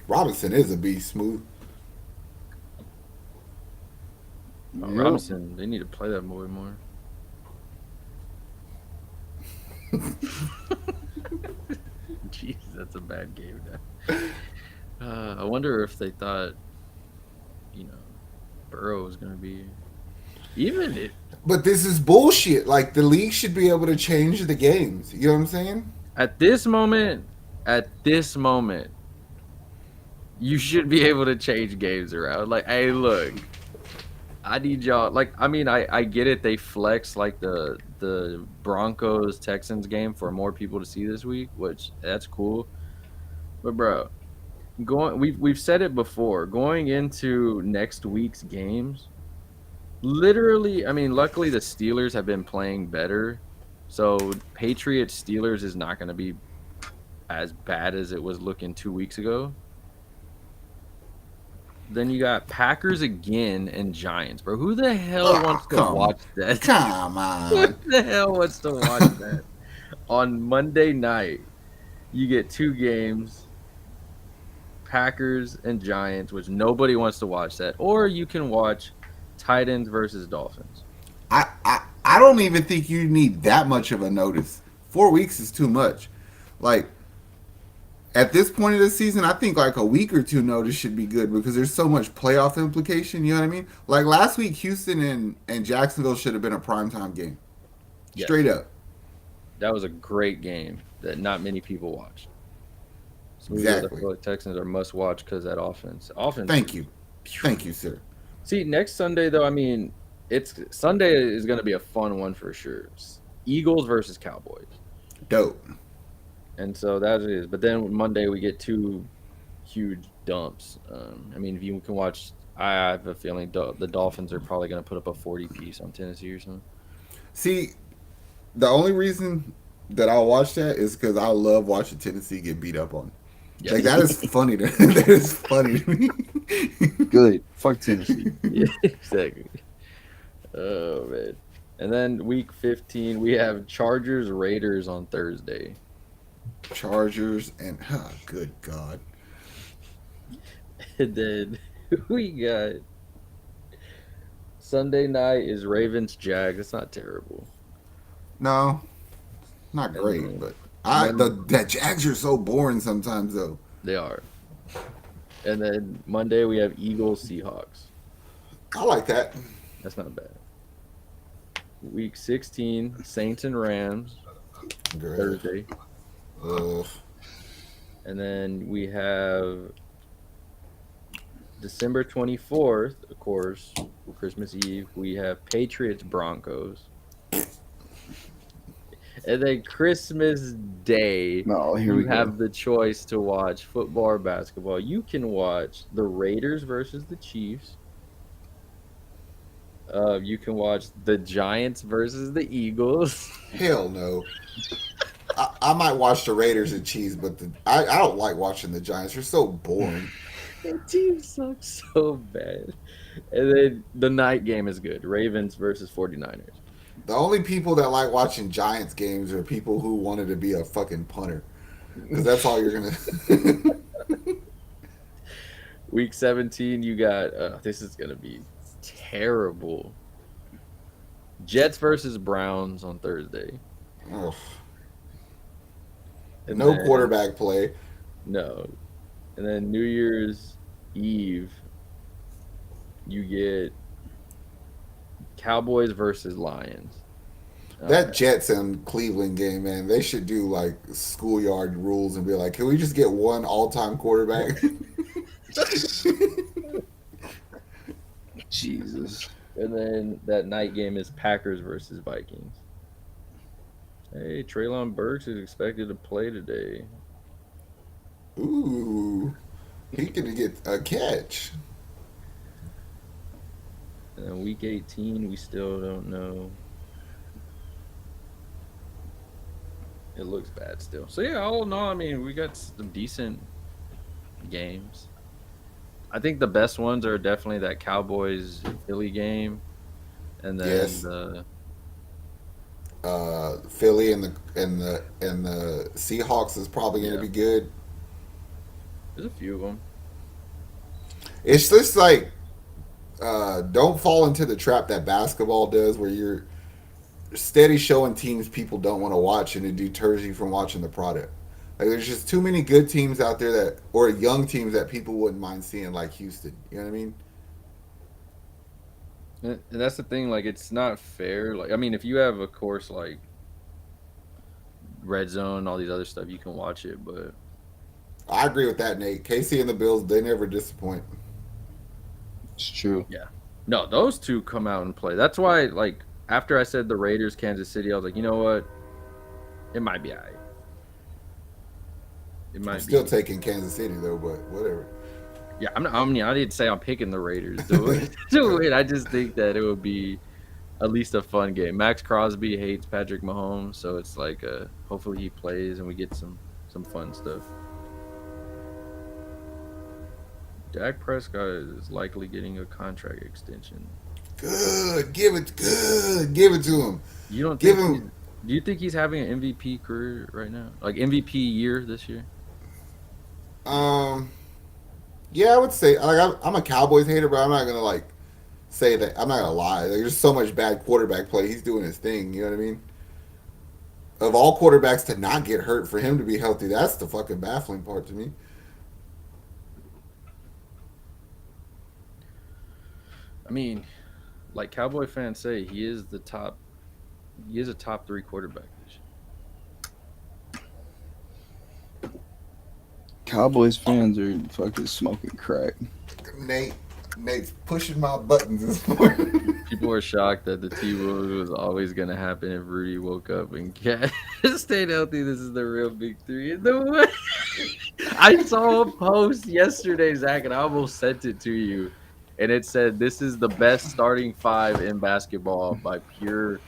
C: Robinson is a beast, smooth.
A: Robinson, they need to play that boy more. Jeez, that's a bad game now. I wonder if they thought, Burrow was going to be... Even if...
C: But this is bullshit. Like, the league should be able to change the games. You know what I'm saying?
A: At this moment, you should be able to change games around. Like, hey, look, I need y'all. Like, I mean, I get it. They flex like the Broncos Texans game for more people to see this week, which that's cool. But bro, we've said it before. Going into next week's games, literally, I mean, luckily the Steelers have been playing better, so Patriots Steelers is not going to be as bad as it was looking 2 weeks ago. Then you got Packers again and Giants, bro. Who the hell wants to watch that?
C: Come on.
A: Who the hell wants to watch that? On Monday night, you get 2 games, Packers and Giants, which nobody wants to watch that. Or you can watch Titans versus Dolphins.
C: I don't even think you need that much of a notice. 4 weeks is too much. Like, at this point of the season, I think like a week or two notice should be good because there's so much playoff implication. You know what I mean? Like last week, Houston and Jacksonville should have been a primetime game.
A: Yes.
C: Straight up.
A: That was a great game that not many people watched. So
C: Exactly.
A: I feel like Texans are must watch because that offense.
C: Thank you, sir.
A: See, next Sunday though, I mean, Sunday is going to be a fun one for sure. Eagles versus Cowboys.
C: Dope.
A: And so that is. But then Monday we get 2 huge dumps. I mean, if you can watch, I have a feeling the Dolphins are probably going to put up a 40 piece on Tennessee or something.
C: See, the only reason that I'll watch that is because I love watching Tennessee get beat up on.
A: Yeah.
C: Like that is funny. That is funny to me.
B: Good. Fuck Tennessee.
A: Yeah, exactly. Oh man. And then week 15 we have Chargers Raiders on Thursday.
C: Chargers and good God.
A: And then we got Sunday night is Ravens Jags. It's not terrible.
C: No, not great, but the Jags are so boring sometimes though.
A: They are. And then Monday we have Eagles Seahawks.
C: I like that.
A: That's not bad. Week 16 Saints and Rams.
C: Great.
A: Thursday.
C: Ugh.
A: And then we have December 24th, of course, Christmas Eve. We have Patriots Broncos. And then Christmas Day,
B: No, here we
A: you
B: go.
A: have the choice to watch football or basketball. You can watch the Raiders versus the Chiefs. You can watch the Giants versus the Eagles.
C: Hell no. I might watch the Raiders and Chiefs, but I don't like watching the Giants. They're so boring.
A: That team sucks so bad. And then the night game is good. Ravens versus 49ers.
C: The only people that like watching Giants games are people who wanted to be a fucking punter. Because that's all you're going to.
A: Week 17, you got this is gonna be terrible. Jets versus Browns on Thursday.
C: Ugh.
A: And
C: No
A: then-
C: quarterback play.
A: No. And then New Year's Eve, you get Cowboys versus Lions.
C: That Jets and Cleveland game, man, they should do like schoolyard rules and be like, can we just get one all time quarterback?
B: Jesus.
A: And then that night game is Packers versus Vikings. Hey, Treylon Burks is expected to play today.
C: Ooh. He could get a catch.
A: And then week 18, we still don't know. It looks bad still. So yeah, all in all, I mean, we got some decent games. I think the best ones are definitely that Cowboys Philly game, and then
C: Yes.
A: the
C: Philly and the Seahawks is probably going to
A: Yeah.
C: be good.
A: there's a few of them.
C: It's just like don't fall into the trap that basketball does, where you're steady showing teams people don't want to watch, and it deters you from watching the product. Like there's just too many good teams out there that, or young teams that people wouldn't mind seeing, like Houston. You know what I mean?
A: And that's the thing, like it's not fair. Like I mean, if you have a course like Red Zone, all these other stuff, you can watch it, but
C: I agree with that, Nate. KC and the Bills, they never disappoint.
B: It's true.
A: no, those two come out and play. That's why, like after I said the Raiders, Kansas City, I was like, you know what, it might be alright. It
C: I'm
A: might
C: still
A: be.
C: taking Kansas City though, but whatever.
A: Yeah, I mean, I didn't say I'm picking the Raiders to win. I just think that it would be at least a fun game. Max Crosby hates Patrick Mahomes, so it's like hopefully he plays and we get some fun stuff. Dak Prescott is likely getting a contract extension.
C: Good, give it to him.
A: You don't
C: Give
A: think
C: him.
A: do you think he's having an MVP career right now? Like MVP year this year?
C: Yeah, I would say like I'm a Cowboys hater, but I'm not gonna like say that. I'm not gonna lie. Like, there's so much bad quarterback play. He's doing his thing. You know what I mean? Of all quarterbacks to not get hurt, for him to be healthy, that's the fucking baffling part to me.
A: I mean, like Cowboy fans say, he is a top 3 quarterback this year.
B: Cowboys fans are fucking smoking crack.
C: Nate's pushing my buttons this morning.
A: People were shocked that the T-Wolves was always going to happen if Rudy woke up and stayed healthy. This is the real big three in the way. I saw a post yesterday, Zach, and I almost sent it to you. And it said, this is the best starting 5 in basketball by pure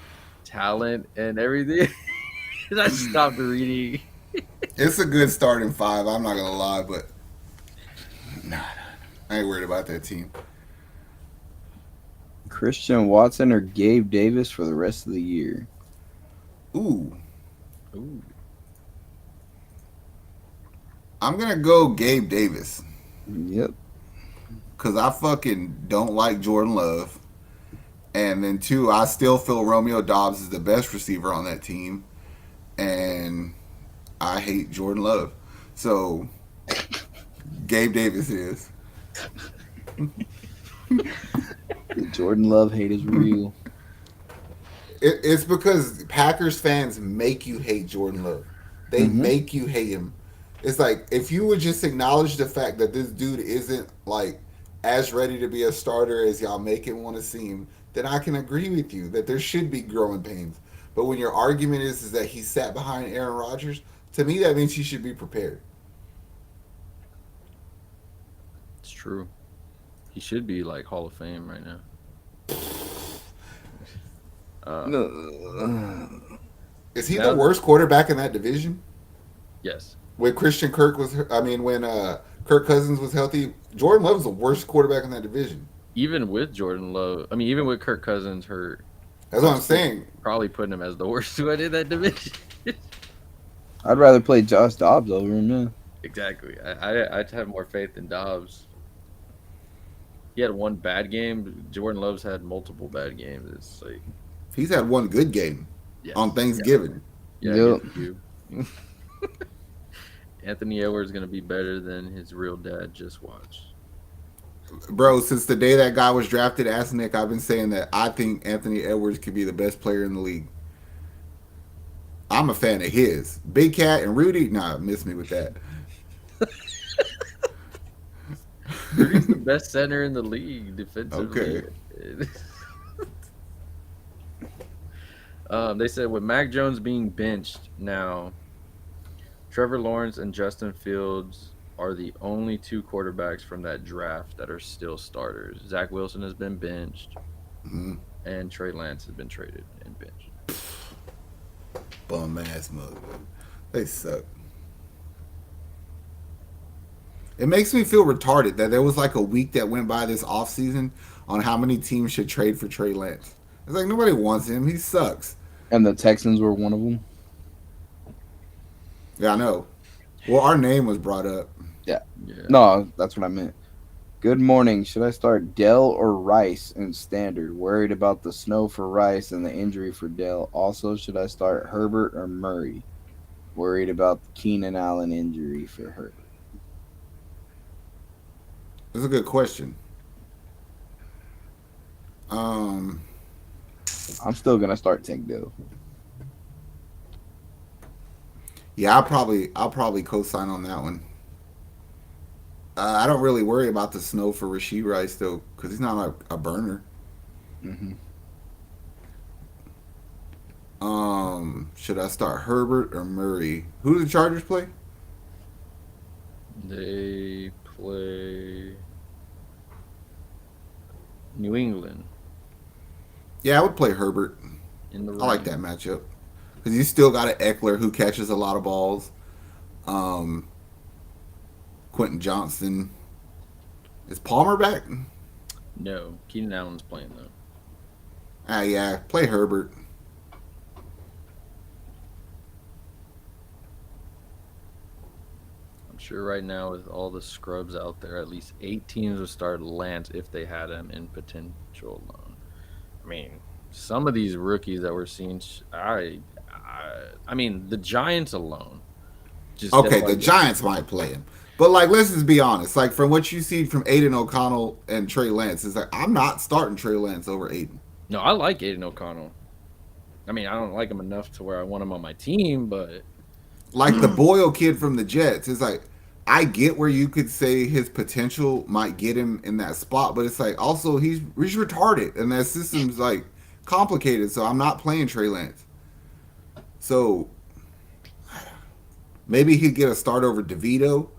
A: talent and everything. And I stopped reading.
C: It's a good starting 5. I'm not gonna lie, but I ain't worried about that team.
B: Christian Watson or Gabe Davis for the rest of the year.
C: Ooh,
A: Ooh.
C: I'm gonna go Gabe Davis
B: Yep.
C: because I fucking don't like Jordan Love, and then 2, I still feel Romeo Dobbs is the best receiver on that team, and I hate Jordan Love, so Gabe Davis is.
B: The Jordan Love hate is real.
C: It's because Packers fans make you hate Jordan Love. They
B: Mm-hmm.
C: make you hate him. It's like if you would just acknowledge the fact that this dude isn't like as ready to be a starter as y'all make him want to seem, then I can agree with you that there should be growing pains. But when your argument is that he sat behind Aaron Rodgers, to me that means he should be prepared.
A: It's true. He should be like Hall of Fame right now.
C: Is he the
A: Now,
C: worst quarterback in that division?
A: yes.
C: When Christian Kirk was, I mean, when Kirk Cousins was healthy, Jordan Love was the worst quarterback in that division.
A: Even with Jordan Love, I mean, even with Kirk Cousins hurt,
C: That's what I'm saying.
A: probably putting him as the worst one in that division.
B: I'd rather play Josh Dobbs over him. Yeah.
A: Exactly. I'd have more faith in Dobbs. He had one bad game. Jordan Love's had multiple bad games. It's like,
C: He's had one good game
A: yes,
C: on Thanksgiving.
A: Yeah,
B: Yep.
A: you. Anthony Edwards is gonna be better than his real dad. Just watch.
C: Bro, since the day that guy was drafted, ask Nick, I've been saying that I think Anthony Edwards could be the best player in the league. I'm a fan of his. Big Cat and Rudy, nah, miss me with that.
A: Rudy's the best center in the league defensively.
C: Okay.
A: They said with Mac Jones being benched now, Trevor Lawrence and Justin Fields are the only two quarterbacks from that draft that are still starters. Zach Wilson has been benched,
C: Mhm.
A: and Trey Lance has been traded and benched.
C: Bum ass mother. They suck. It makes me feel retarded that there was like a week that went by this offseason on how many teams should trade for Trey Lance. It's like nobody wants him. He sucks.
B: And the Texans were one of them.
C: Yeah, I know. Well, our name was brought up.
A: Yeah.
B: No, that's what I meant. Good morning. Should I start Dell or Rice in standard? Worried about the snow for Rice and the injury for Dell. Also, should I start Herbert or Murray? Worried about the Keenan Allen injury for Herbert.
C: That's a good question.
B: I'm still gonna start Tank Dell.
C: Yeah, I'll probably co-sign on that one. I don't really worry about the snow for Rasheed Rice though, because he's not a burner.
B: Mm-hmm.
C: Should I start Herbert or Murray? Who do the Chargers play?
A: They play New England
C: Yeah, I would play Herbert.
A: in the
C: I like
A: rain.
C: that matchup because you still got an Eckler who catches a lot of balls. Quentin Johnson. Is Palmer back?
A: No, Keenan Allen's playing though.
C: Yeah, play Herbert.
A: I'm sure right now with all the scrubs out there, at least 8 teams would start Lance if they had him in potential loan. I mean, some of these rookies that we're seeing, I mean, the Giants alone. Just
C: Okay, the Giants might play him. But, like, let's just be honest. Like, from what you see from Aiden O'Connell and Trey Lance, it's like, I'm not starting Trey Lance over Aiden.
A: No, I like Aiden O'Connell. I mean, I don't like him enough to where I want him on my team, but
C: Like, the Boyle kid from the Jets, it's like, I get where you could say his potential might get him in that spot, but it's like, also, he's retarded, and that system's, like, complicated, so I'm not playing Trey Lance. So, maybe he'd get a start over DeVito.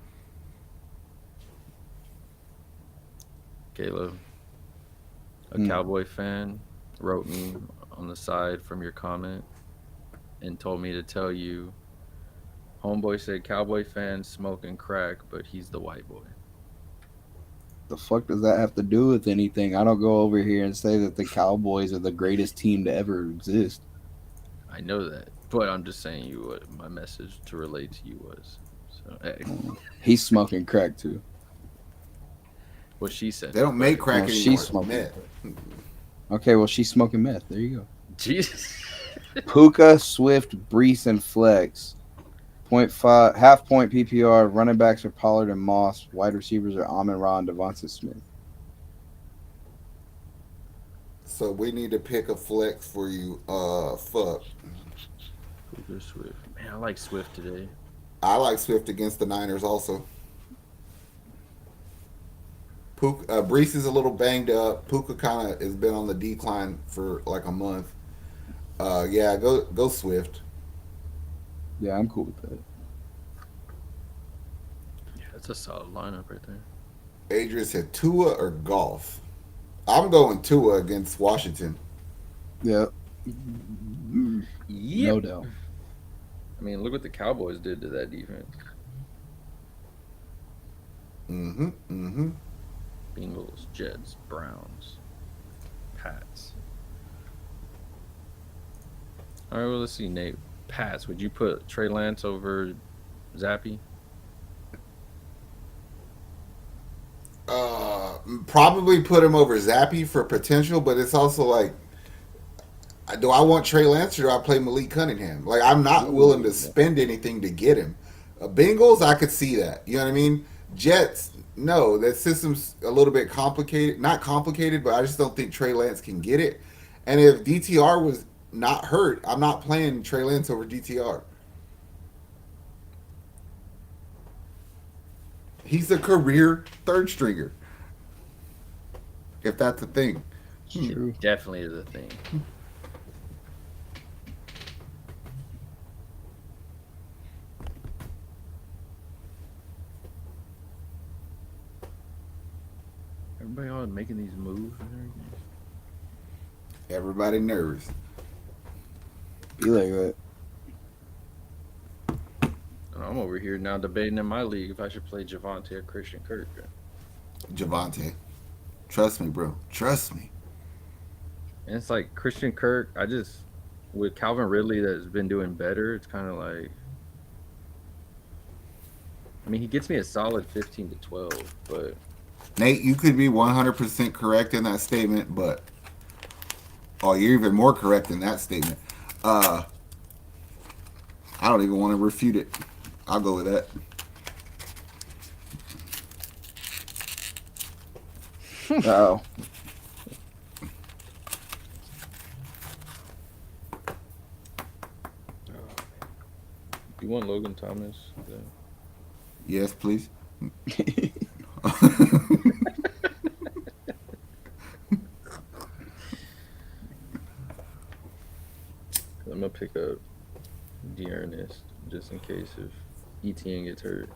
A: Caleb, a Cowboy fan, wrote me on the side from your comment and told me to tell you, homeboy said Cowboy fans smoking crack, but he's the white boy.
B: The fuck does that have to do with anything? I don't go over here and say that the Cowboys are the greatest team to ever exist.
A: I know that, but I'm just saying you what my message to relate to you was. So, hey,
B: He's smoking crack too.
A: what she said.
C: They don't make crack
B: Oh,
C: anymore.
B: she's
C: It's
B: smoking.
C: meth.
B: Okay, well she's smoking meth. There you go.
A: Jesus.
B: Puka, Swift, Brees, and Flex. 0.5, half point PPR. Running backs are Pollard and Moss. Wide receivers are Amon Ra and Devonta Smith.
C: So we need to pick a flex for you. Fuck.
A: Puka Swift. Man, I like Swift today.
C: I like Swift against the Niners also. Puka, Brees is a little banged up. Puka kind of has been on the decline for like a month. Yeah, go Swift.
B: Yeah, I'm cool with that.
A: Yeah, that's a solid lineup right there.
C: Adrian said Tua or golf. I'm going Tua against Washington.
B: Yeah.
A: Yep.
B: No doubt.
A: I mean, look what the Cowboys did to that defense.
C: Mm-hmm. Mm-hmm.
A: Bengals, Jets, Browns, Pats. All right, well, let's see, Nate. Pats, would you put Trey Lance over Zappy?
C: Probably put him over Zappy for potential, but it's also like, do I want Trey Lance or do I play Malik Cunningham? Like, I'm not willing to spend anything to get him. Bengals, I could see that. You know what I mean? Jets, no, that system's a little bit complicated. Not complicated, but I just don't think Trey Lance can get it. And if DTR was not hurt, I'm not playing Trey Lance over DTR. He's a career third stringer, if that's a thing.
B: True.
A: It definitely is a thing. Everybody all making these moves and everything.
C: Everybody nervous.
B: Be like that.
A: I'm over here now debating in my league if I should play Javante or Christian Kirk.
C: Javante. Trust me, bro. Trust me.
A: And it's like Christian Kirk, with Calvin Ridley that's been doing better, it's kind of like, I mean, he gets me a solid 15 to 12, but
C: Nate, you could be 100% correct in that statement, but oh, you're even more correct in that statement. I don't even want to refute it. I'll go with that.
B: Oh.
A: you want Logan Thomas?
C: Yes, please.
A: I'm gonna pick up Dearness just in case if ETN gets hurt.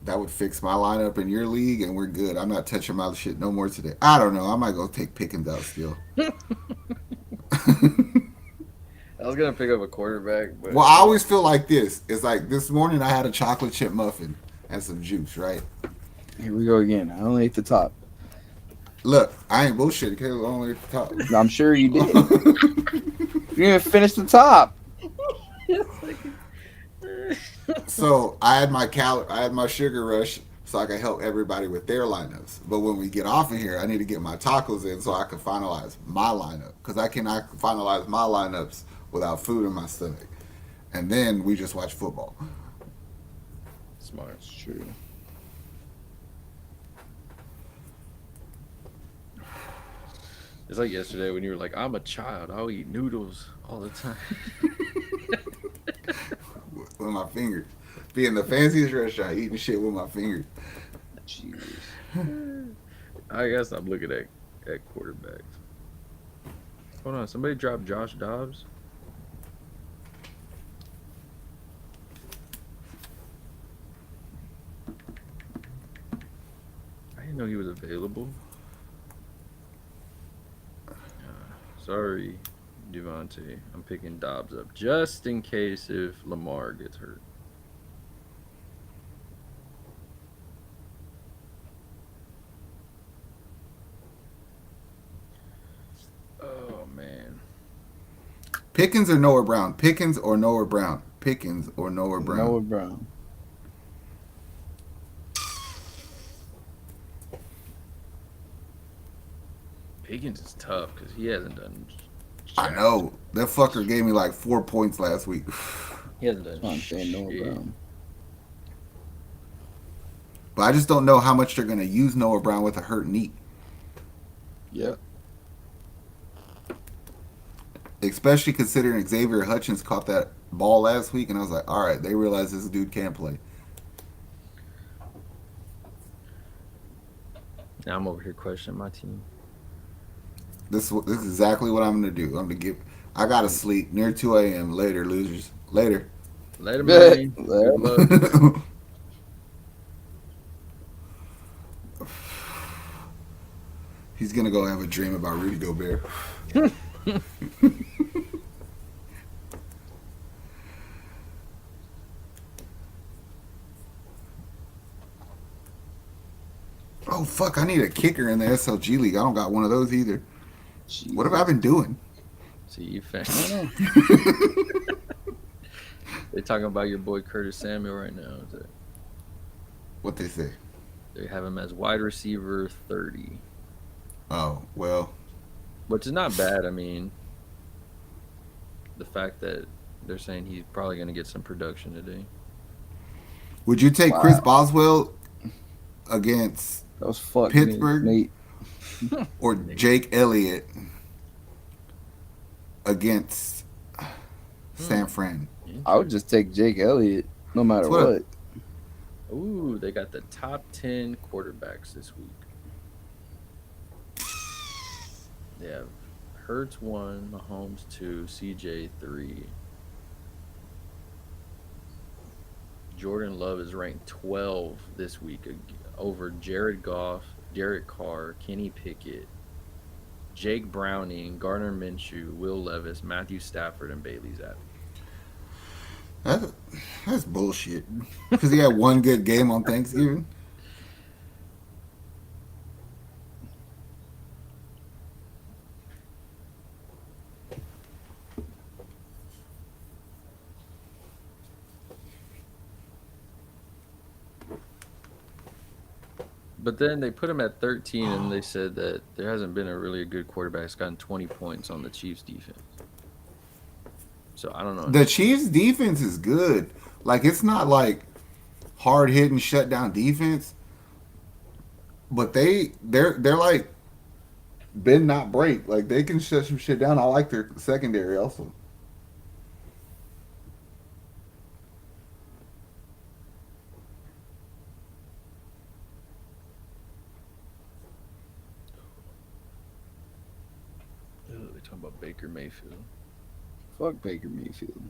C: That would fix my lineup in your league, and we're good. I'm not touching my shit no more today. I don't know. I might go take Pickens out still.
A: I was gonna pick up a quarterback, but
C: Well, I always feel like this. It's like this morning I had a chocolate chip muffin and some juice, right?
B: Here we go again. I only ate the top.
C: Look, I ain't bullshitting. I only at the top.
B: I'm sure you did. You didn't even finish the top.
C: So I had my sugar rush so I could help everybody with their lineups. But when we get off of here, I need to get my tacos in so I can finalize my lineup, because I cannot finalize my lineups without food in my stomach. And then we just watch football.
A: smart.
B: It's true.
A: It's like yesterday when you were like, "I'm a child. I'll eat noodles all the time."
C: With my fingers. Be in the fanciest restaurant eating shit with my fingers.
B: Jesus.
A: I guess I'm looking at quarterbacks. Hold on, somebody dropped Josh Dobbs. I didn't know he was available. Sorry, Devontae. I'm picking Dobbs up just in case if Lamar gets hurt. Oh, man.
C: Pickens or Noah Brown? Pickens or Noah Brown? Pickens or Noah Brown?
B: Noah Brown.
A: Pickens is tough because he hasn't done.
C: I know. That fucker gave me like 4 points last week.
A: He hasn't done
B: That's why I'm saying Noah
A: shit.
B: Brown.
C: But I just don't know how much they're going to use Noah Brown with a hurt knee.
B: Yep.
C: Especially considering Xavier Hutchins caught that ball last week, and I was like, all right, they realize this dude can't play.
A: Now I'm over here questioning my team.
C: This is exactly what I'm going to do. I got to sleep near 2 a.m. Later, losers. Later.
A: Later, man. Good luck.
C: He's going to go have a dream about Rudy Gobert. Oh, fuck, I need a kicker in the SLG League. I don't got one of those either.
B: Jeez.
C: What have I been doing?
A: See, you fan. They're talking about your boy Curtis Samuel right now.
C: What they say?
A: They have him as wide receiver 30.
C: Oh, well.
A: Which is not bad. I mean, the fact that they're saying he's probably going to get some production today.
C: Would you take Chris Boswell against
B: that was
C: Pittsburgh
B: Nate.
C: or Jake Elliott against San Fran?
B: I would just take Jake Elliott no matter what.
A: Ooh, they got the top 10 quarterbacks this week. They have Hurts 1, Mahomes 2, CJ 3. Jordan Love is ranked 12 this week over Jared Goff, Derek Carr, Kenny Pickett, Jake Browning, Gardner Minshew, Will Levis, Matthew Stafford, and Bailey Zappi.
C: That's bullshit. Because he had one good game on Thanksgiving.
A: But then they put him at 13, and they said that there hasn't been a really good quarterback that's gotten 20 points on the Chiefs' defense. So I don't know.
C: The Chiefs' defense is good. Like, it's not like hard hitting shutdown defense, but they're like bend not break. Like, they can shut some shit down. I like their secondary also.
A: They're talking about Baker Mayfield.
B: Fuck Baker Mayfield.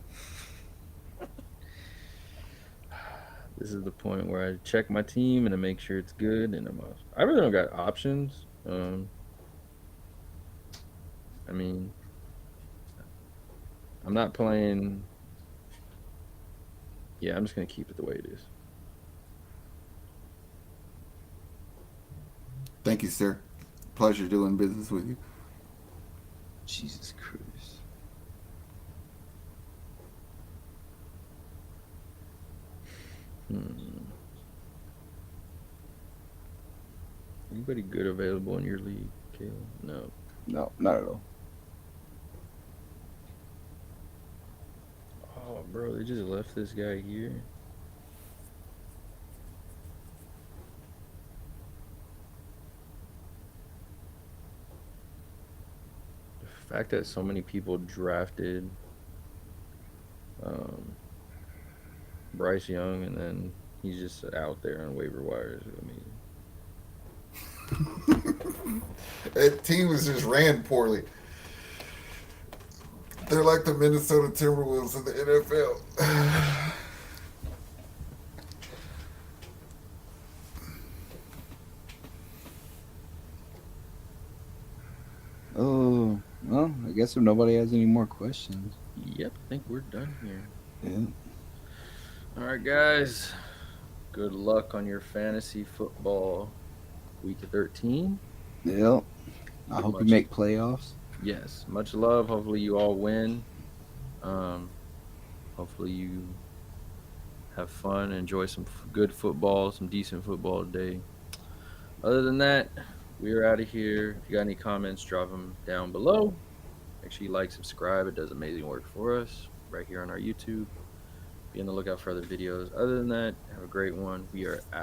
A: This is the point where I check my team and I make sure it's good, and I really don't got options. I mean, I'm not playing. Yeah, I'm just gonna keep it the way it is.
C: Thank you, sir. Pleasure doing business with you.
B: Jesus Christ.
A: Anybody good available in your league, Caleb? No.
B: No, not at all.
A: Oh, bro, they just left this guy here. The fact that so many people drafted Bryce Young and then he's just out there on waiver wires. I mean,
C: That team was just ran poorly. They're like the Minnesota Timberwolves in the NFL.
B: Oh, well, I guess if nobody has any more questions.
A: yep, I think we're done here.
B: Yeah.
A: All right, guys. Good luck on your fantasy football week 13.
B: Yeah. I hope you make playoffs.
A: Yes, much love. Hopefully you all win. Hopefully you have fun, enjoy some good football, some decent football today. Other than that, we are out of here. If you got any comments, drop them down below. Make sure you like, subscribe. It does amazing work for us right here on our YouTube. Be on the lookout for other videos. Other than that, have a great one. We are out of here.